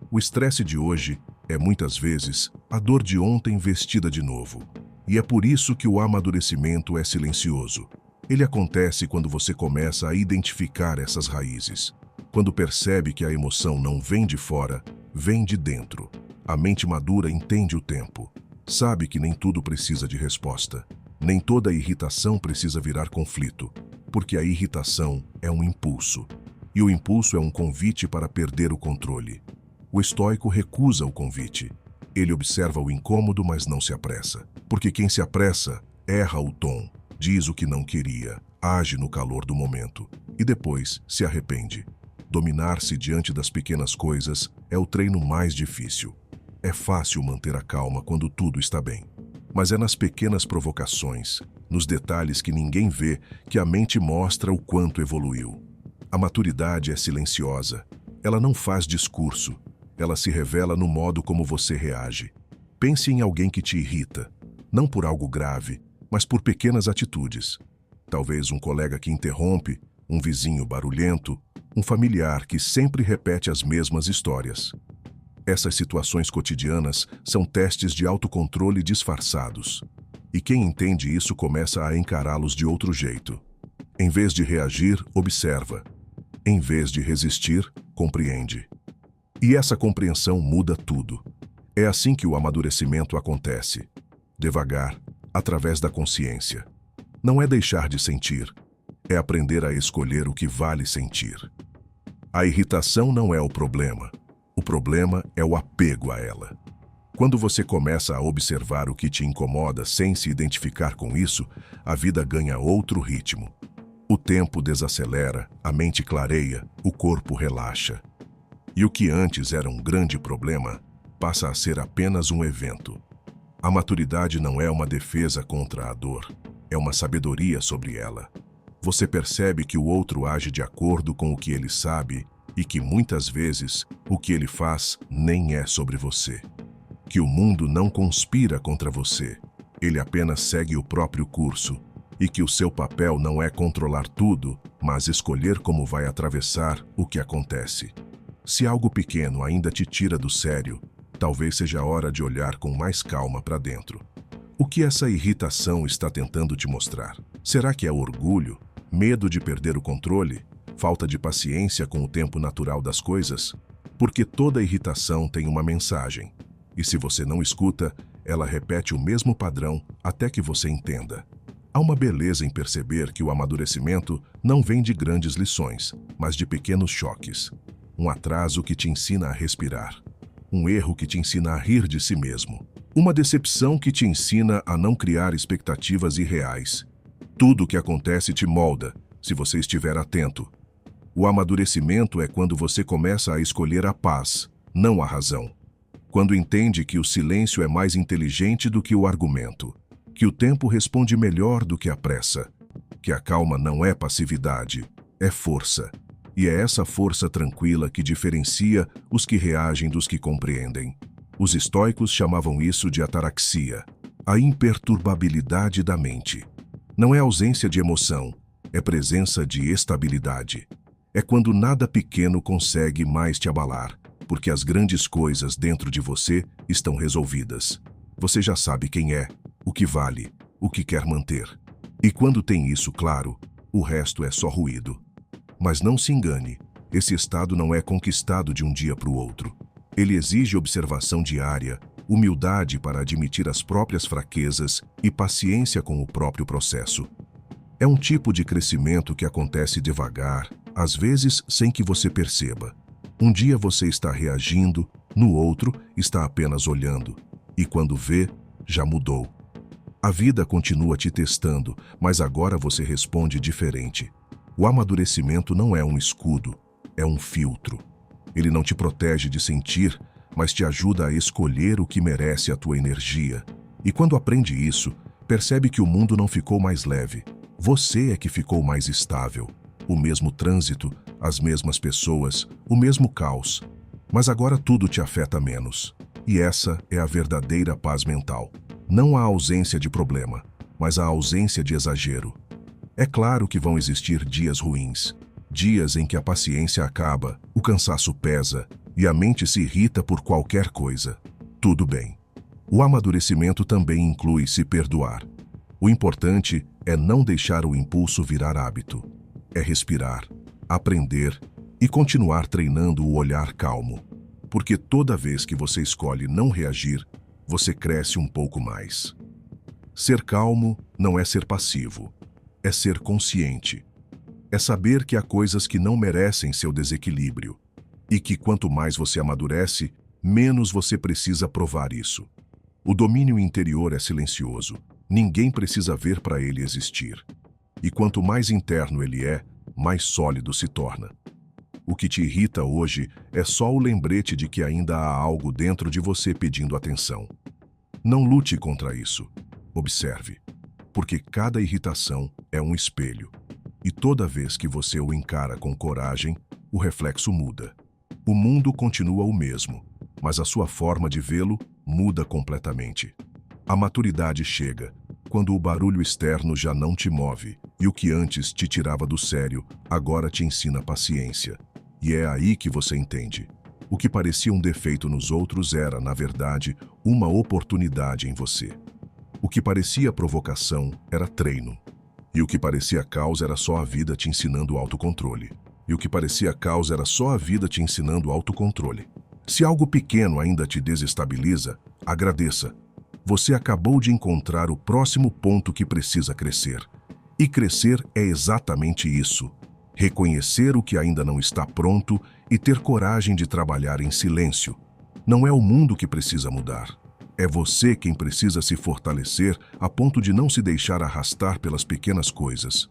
O estresse de hoje é, muitas vezes, a dor de ontem vestida de novo. E é por isso que o amadurecimento é silencioso. Ele acontece quando você começa a identificar essas raízes. Quando percebe que a emoção não vem de fora, vem de dentro. A mente madura entende o tempo. Sabe que nem tudo precisa de resposta. Nem toda irritação precisa virar conflito, porque a irritação é um impulso. E o impulso é um convite para perder o controle. O estoico recusa o convite. Ele observa o incômodo, mas não se apressa. Porque quem se apressa, erra o tom, diz o que não queria, age no calor do momento e depois se arrepende. Dominar-se diante das pequenas coisas é o treino mais difícil. É fácil manter a calma quando tudo está bem. Mas é nas pequenas provocações, nos detalhes que ninguém vê, que a mente mostra o quanto evoluiu. A maturidade é silenciosa. Ela não faz discurso. Ela se revela no modo como você reage. Pense em alguém que te irrita, não por algo grave, mas por pequenas atitudes. Talvez um colega que interrompe, um vizinho barulhento, um familiar que sempre repete as mesmas histórias. Essas situações cotidianas são testes de autocontrole disfarçados. E quem entende isso começa a encará-los de outro jeito. Em vez de reagir, observa. Em vez de resistir, compreende. E essa compreensão muda tudo. É assim que o amadurecimento acontece. Devagar, através da consciência. Não é deixar de sentir, é aprender a escolher o que vale sentir. A irritação não é o problema. O problema é o apego a ela. Quando você começa a observar o que te incomoda sem se identificar com isso, a vida ganha outro ritmo. O tempo desacelera, a mente clareia, o corpo relaxa. E o que antes era um grande problema, passa a ser apenas um evento. A maturidade não é uma defesa contra a dor, é uma sabedoria sobre ela. Você percebe que o outro age de acordo com o que ele sabe e que muitas vezes o que ele faz nem é sobre você. Que o mundo não conspira contra você, ele apenas segue o próprio curso e que o seu papel não é controlar tudo, mas escolher como vai atravessar o que acontece. Se algo pequeno ainda te tira do sério, talvez seja a hora de olhar com mais calma para dentro. O que essa irritação está tentando te mostrar? Será que é orgulho, medo de perder o controle, falta de paciência com o tempo natural das coisas? Porque toda irritação tem uma mensagem. E se você não escuta, ela repete o mesmo padrão até que você entenda. Há uma beleza em perceber que o amadurecimento não vem de grandes lições, mas de pequenos choques. Um atraso que te ensina a respirar. Um erro que te ensina a rir de si mesmo. Uma decepção que te ensina a não criar expectativas irreais. Tudo o que acontece te molda, se você estiver atento. O amadurecimento é quando você começa a escolher a paz, não a razão. Quando entende que o silêncio é mais inteligente do que o argumento. Que o tempo responde melhor do que a pressa. que a calma não é passividade, é força. E é essa força tranquila que diferencia os que reagem dos que compreendem. Os estoicos chamavam isso de ataraxia, a imperturbabilidade da mente. Não é ausência de emoção, é presença de estabilidade. É quando nada pequeno consegue mais te abalar, porque as grandes coisas dentro de você estão resolvidas. Você já sabe quem é, o que vale, o que quer manter. E quando tem isso claro, o resto é só ruído. Mas não se engane, esse estado não é conquistado de um dia para o outro. Ele exige observação diária, humildade para admitir as próprias fraquezas e paciência com o próprio processo. É um tipo de crescimento que acontece devagar, às vezes sem que você perceba. Um dia você está reagindo, no outro está apenas olhando. E quando vê, já mudou. A vida continua te testando, mas agora você responde diferente. O amadurecimento não é um escudo, é um filtro. Ele não te protege de sentir, mas te ajuda a escolher o que merece a tua energia. E quando aprende isso, percebe que o mundo não ficou mais leve. Você é que ficou mais estável. O mesmo trânsito, as mesmas pessoas, o mesmo caos. Mas agora tudo te afeta menos. E essa é a verdadeira paz mental. Não a ausência de problema, mas a ausência de exagero. É claro que vão existir dias ruins. Dias em que a paciência acaba, o cansaço pesa e a mente se irrita por qualquer coisa. Tudo bem. O amadurecimento também inclui se perdoar. O importante é não deixar o impulso virar hábito. É respirar, aprender e continuar treinando o olhar calmo. Porque toda vez que você escolhe não reagir, você cresce um pouco mais. Ser calmo não é ser passivo, é ser consciente. É saber que há coisas que não merecem seu desequilíbrio e que quanto mais você amadurece, menos você precisa provar isso. O domínio interior é silencioso, ninguém precisa ver para ele existir. E quanto mais interno ele é, mais sólido se torna. O que te irrita hoje é só o lembrete de que ainda há algo dentro de você pedindo atenção. Não lute contra isso. Observe, porque cada irritação é um espelho. E toda vez que você o encara com coragem, o reflexo muda. O mundo continua o mesmo, mas a sua forma de vê-lo muda completamente. A maturidade chega quando o barulho externo já não te move e o que antes te tirava do sério, agora te ensina paciência. E é aí que você entende. O que parecia um defeito nos outros era, na verdade, uma oportunidade em você. O que parecia provocação era treino. E o que parecia caos era só a vida te ensinando autocontrole. E o que parecia caos era só a vida te ensinando autocontrole. Se algo pequeno ainda te desestabiliza, agradeça. Você acabou de encontrar o próximo ponto que precisa crescer. E crescer é exatamente isso. Reconhecer o que ainda não está pronto e ter coragem de trabalhar em silêncio. Não é o mundo que precisa mudar. É você quem precisa se fortalecer a ponto de não se deixar arrastar pelas pequenas coisas.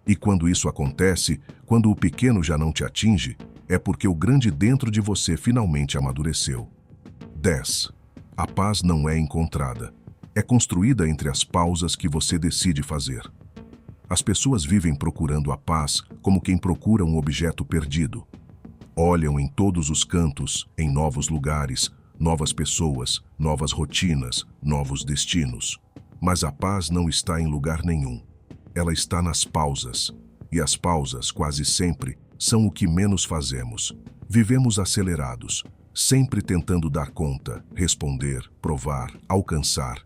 E quando isso acontece, quando o pequeno já não te atinge, é porque o grande dentro de você finalmente amadureceu. 10. A paz não é encontrada. É construída entre as pausas que você decide fazer. As pessoas vivem procurando a paz como quem procura um objeto perdido. Olham em todos os cantos, em novos lugares, novas pessoas, novas rotinas, novos destinos. Mas a paz não está em lugar nenhum. Ela está nas pausas. E as pausas, quase sempre, são o que menos fazemos. Vivemos acelerados, sempre tentando dar conta, responder, provar, alcançar.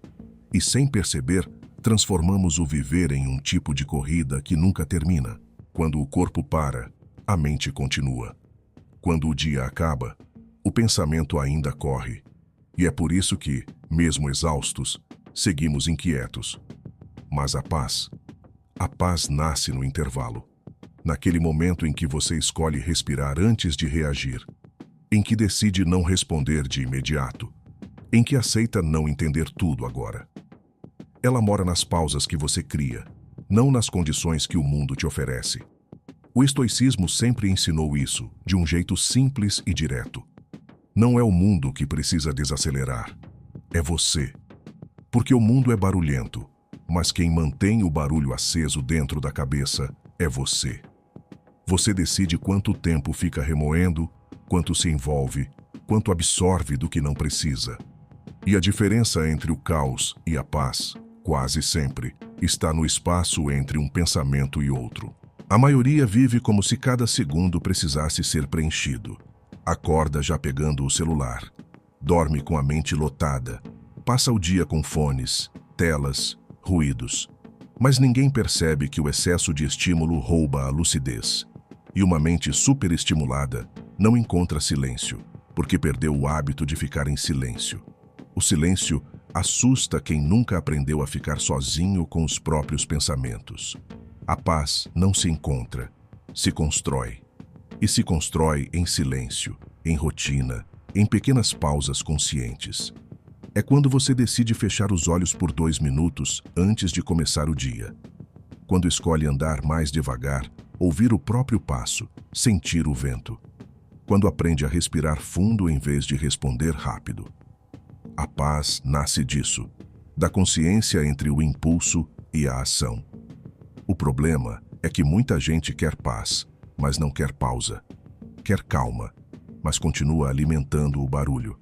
E sem perceber, transformamos o viver em um tipo de corrida que nunca termina. Quando o corpo para, a mente continua. Quando o dia acaba, o pensamento ainda corre. E é por isso que, mesmo exaustos, seguimos inquietos. Mas a paz nasce no intervalo. Naquele momento em que você escolhe respirar antes de reagir, em que decide não responder de imediato, em que aceita não entender tudo agora. Ela mora nas pausas que você cria, não nas condições que o mundo te oferece. O estoicismo sempre ensinou isso, de um jeito simples e direto. Não é o mundo que precisa desacelerar, é você. Porque o mundo é barulhento, Mas quem mantém o barulho aceso dentro da cabeça é você. Você decide quanto tempo fica remoendo, quanto se envolve, quanto absorve do que não precisa. E a diferença entre o caos e a paz, quase sempre, está no espaço entre um pensamento e outro. A maioria vive como se cada segundo precisasse ser preenchido. Acorda já pegando o celular. Dorme com a mente lotada. Passa o dia com fones, telas, ruídos. Mas ninguém percebe que o excesso de estímulo rouba a lucidez. E uma mente superestimulada não encontra silêncio, porque perdeu o hábito de ficar em silêncio. O silêncio assusta quem nunca aprendeu a ficar sozinho com os próprios pensamentos. A paz não se encontra, se constrói. E se constrói em silêncio, em rotina, em pequenas pausas conscientes. É quando você decide fechar os olhos por 2 minutos antes de começar o dia. Quando escolhe andar mais devagar, ouvir o próprio passo, sentir o vento. Quando aprende a respirar fundo em vez de responder rápido. A paz nasce disso, da consciência entre o impulso e a ação. O problema é que muita gente quer paz, mas não quer pausa. Quer calma, mas continua alimentando o barulho.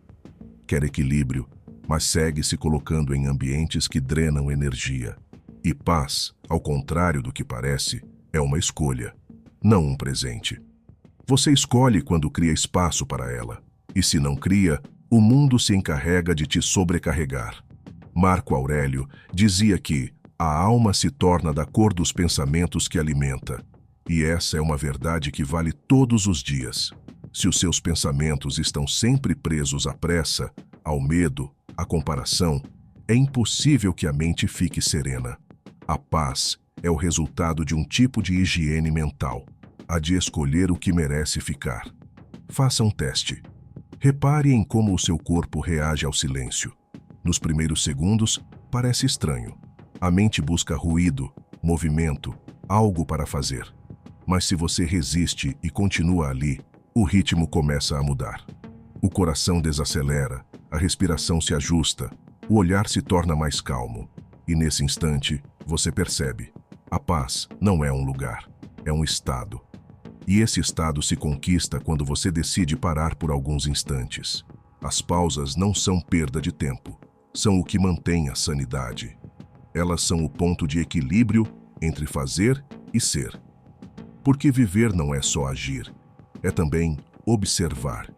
Quer equilíbrio, mas segue se colocando em ambientes que drenam energia. E paz, ao contrário do que parece, é uma escolha, não um presente. Você escolhe quando cria espaço para ela. E se não cria, o mundo se encarrega de te sobrecarregar. Marco Aurélio dizia que a alma se torna da cor dos pensamentos que alimenta. E essa é uma verdade que vale todos os dias. Se os seus pensamentos estão sempre presos à pressa, ao medo, à comparação, é impossível que a mente fique serena. A paz é o resultado de um tipo de higiene mental, a de escolher o que merece ficar. Faça um teste. Repare em como o seu corpo reage ao silêncio. Nos primeiros segundos, parece estranho. A mente busca ruído, movimento, algo para fazer. Mas se você resiste e continua ali, o ritmo começa a mudar. O coração desacelera, a respiração se ajusta, o olhar se torna mais calmo. E nesse instante, você percebe: a paz não é um lugar, é um estado. E esse estado se conquista quando você decide parar por alguns instantes. As pausas não são perda de tempo, são o que mantém a sanidade. Elas são o ponto de equilíbrio entre fazer e ser. Porque viver não é só agir, é também observar.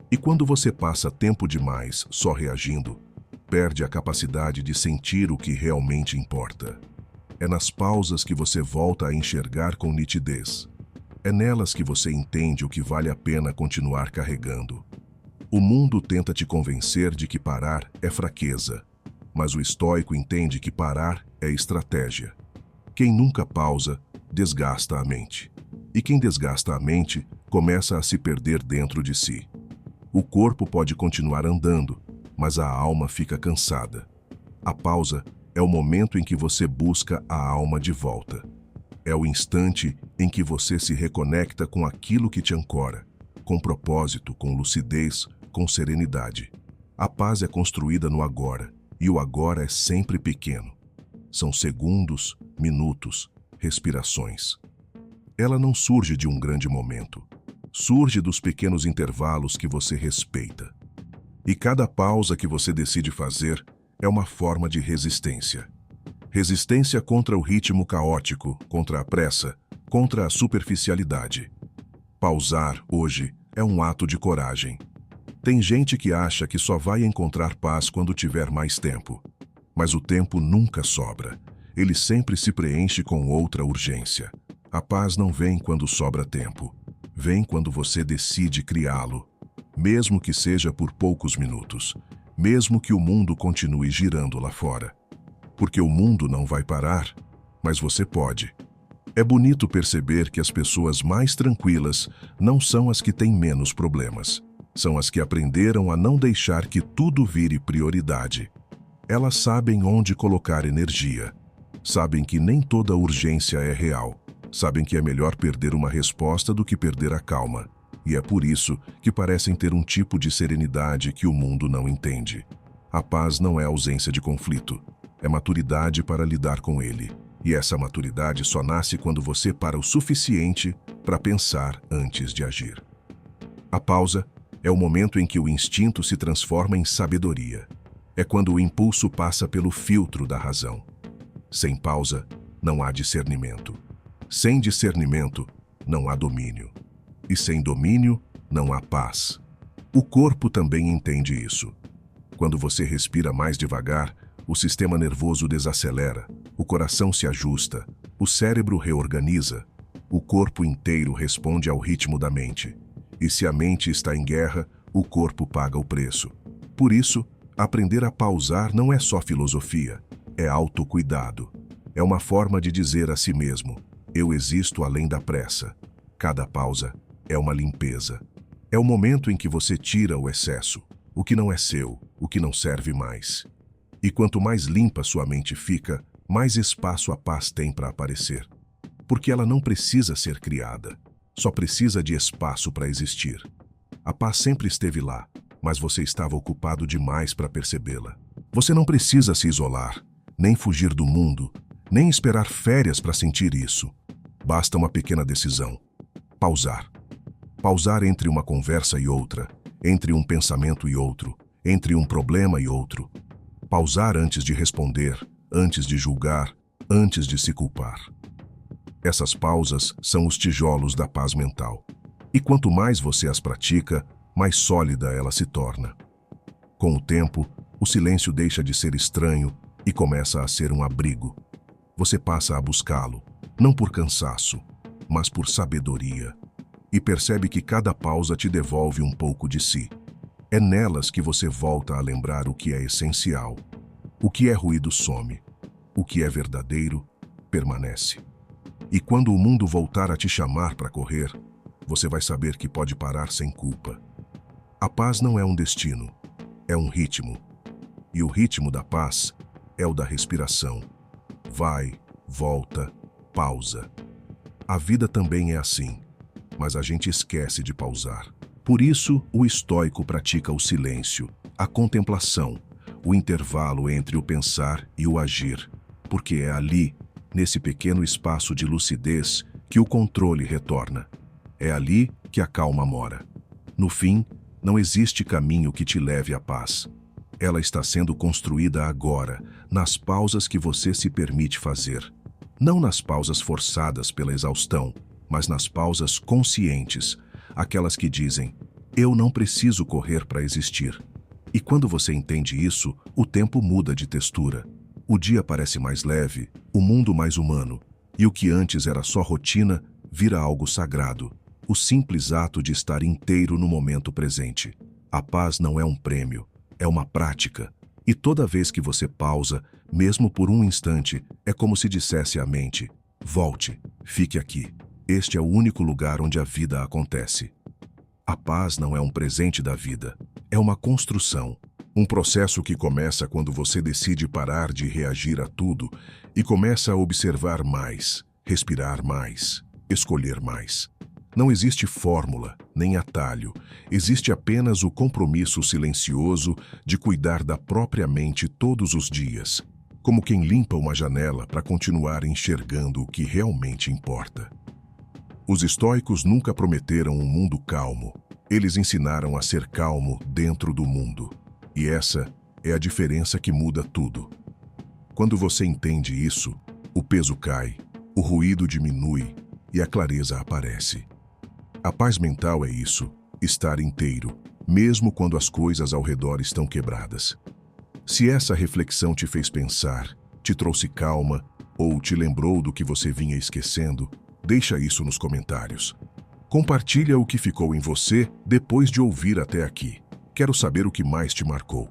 E quando você passa tempo demais só reagindo, perde a capacidade de sentir o que realmente importa. É nas pausas que você volta a enxergar com nitidez. É nelas que você entende o que vale a pena continuar carregando. O mundo tenta te convencer de que parar é fraqueza, mas o estoico entende que parar é estratégia. Quem nunca pausa, desgasta a mente. E quem desgasta a mente, começa a se perder dentro de si. O corpo pode continuar andando, mas a alma fica cansada. A pausa é o momento em que você busca a alma de volta. É o instante em que você se reconecta com aquilo que te ancora, com propósito, com lucidez, com serenidade. A paz é construída no agora, e o agora é sempre pequeno. São segundos, minutos, respirações. Ela não surge de um grande momento. Surge dos pequenos intervalos que você respeita. E cada pausa que você decide fazer é uma forma de resistência. Resistência contra o ritmo caótico, contra a pressa, contra a superficialidade. Pausar, hoje, é um ato de coragem. Tem gente que acha que só vai encontrar paz quando tiver mais tempo. Mas o tempo nunca sobra. Ele sempre se preenche com outra urgência. A paz não vem quando sobra tempo. Vem quando você decide criá-lo. Mesmo que seja por poucos minutos. Mesmo que o mundo continue girando lá fora. Porque o mundo não vai parar, mas você pode. É bonito perceber que as pessoas mais tranquilas não são as que têm menos problemas. São as que aprenderam a não deixar que tudo vire prioridade. Elas sabem onde colocar energia. Sabem que nem toda urgência é real. Sabem que é melhor perder uma resposta do que perder a calma. E é por isso que parecem ter um tipo de serenidade que o mundo não entende. A paz não é ausência de conflito. é maturidade para lidar com ele. E essa maturidade só nasce quando você para o suficiente para pensar antes de agir. A pausa é o momento em que o instinto se transforma em sabedoria. É quando o impulso passa pelo filtro da razão. Sem pausa, não há discernimento. Sem discernimento, não há domínio. E sem domínio, não há paz. O corpo também entende isso. Quando você respira mais devagar, o sistema nervoso desacelera, o coração se ajusta, o cérebro reorganiza, o corpo inteiro responde ao ritmo da mente. E se a mente está em guerra, o corpo paga o preço. Por isso, aprender a pausar não é só filosofia, é autocuidado. É uma forma de dizer a si mesmo: eu existo além da pressa. Cada pausa é uma limpeza. É o momento em que você tira o excesso, o que não é seu, o que não serve mais. E quanto mais limpa sua mente fica, mais espaço a paz tem para aparecer. Porque ela não precisa ser criada, só precisa de espaço para existir. A paz sempre esteve lá, mas você estava ocupado demais para percebê-la. Você não precisa se isolar, nem fugir do mundo, nem esperar férias para sentir isso. Basta uma pequena decisão: pausar. Pausar entre uma conversa e outra, entre um pensamento e outro, entre um problema e outro. Pausar antes de responder, antes de julgar, antes de se culpar. Essas pausas são os tijolos da paz mental. E quanto mais você as pratica, mais sólida ela se torna. Com o tempo, o silêncio deixa de ser estranho e começa a ser um abrigo. Você passa a buscá-lo, não por cansaço, mas por sabedoria. E percebe que cada pausa te devolve um pouco de si. É nelas que você volta a lembrar o que é essencial. O que é ruído some. O que é verdadeiro permanece. E quando o mundo voltar a te chamar para correr, você vai saber que pode parar sem culpa. A paz não é um destino, é um ritmo. E o ritmo da paz é o da respiração. Vai, volta, pausa. A vida também é assim, mas a gente esquece de pausar. Por isso, o estoico pratica o silêncio, a contemplação, o intervalo entre o pensar e o agir, porque é ali, nesse pequeno espaço de lucidez, que o controle retorna. É ali que a calma mora. No fim, não existe caminho que te leve à paz. Ela está sendo construída agora, nas pausas que você se permite fazer. Não nas pausas forçadas pela exaustão, mas nas pausas conscientes, aquelas que dizem: eu não preciso correr para existir. E quando você entende isso, o tempo muda de textura. O dia parece mais leve, o mundo mais humano, e o que antes era só rotina vira algo sagrado. O simples ato de estar inteiro no momento presente. A paz não é um prêmio, é uma prática. E toda vez que você pausa, mesmo por um instante, é como se dissesse à mente: volte, fique aqui. Este é o único lugar onde a vida acontece. A paz não é um presente da vida, é uma construção. Um processo que começa quando você decide parar de reagir a tudo e começa a observar mais, respirar mais, escolher mais. Não existe fórmula, nem atalho. Existe apenas o compromisso silencioso de cuidar da própria mente todos os dias, como quem limpa uma janela para continuar enxergando o que realmente importa. Os estoicos nunca prometeram um mundo calmo. Eles ensinaram a ser calmo dentro do mundo. E essa é a diferença que muda tudo. Quando você entende isso, o peso cai, o ruído diminui e a clareza aparece. A paz mental é isso, estar inteiro, mesmo quando as coisas ao redor estão quebradas. Se essa reflexão te fez pensar, te trouxe calma ou te lembrou do que você vinha esquecendo, deixa isso nos comentários. Compartilha o que ficou em você depois de ouvir até aqui. Quero saber o que mais te marcou.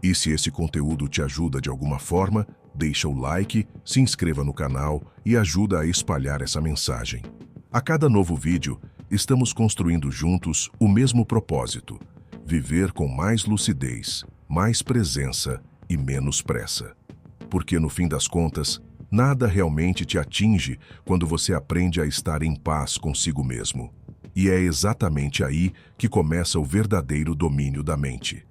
E se esse conteúdo te ajuda de alguma forma, deixa o like, se inscreva no canal e ajuda a espalhar essa mensagem. A cada novo vídeo, estamos construindo juntos o mesmo propósito: viver com mais lucidez, mais presença e menos pressa. Porque no fim das contas, nada realmente te atinge quando você aprende a estar em paz consigo mesmo. E é exatamente aí que começa o verdadeiro domínio da mente.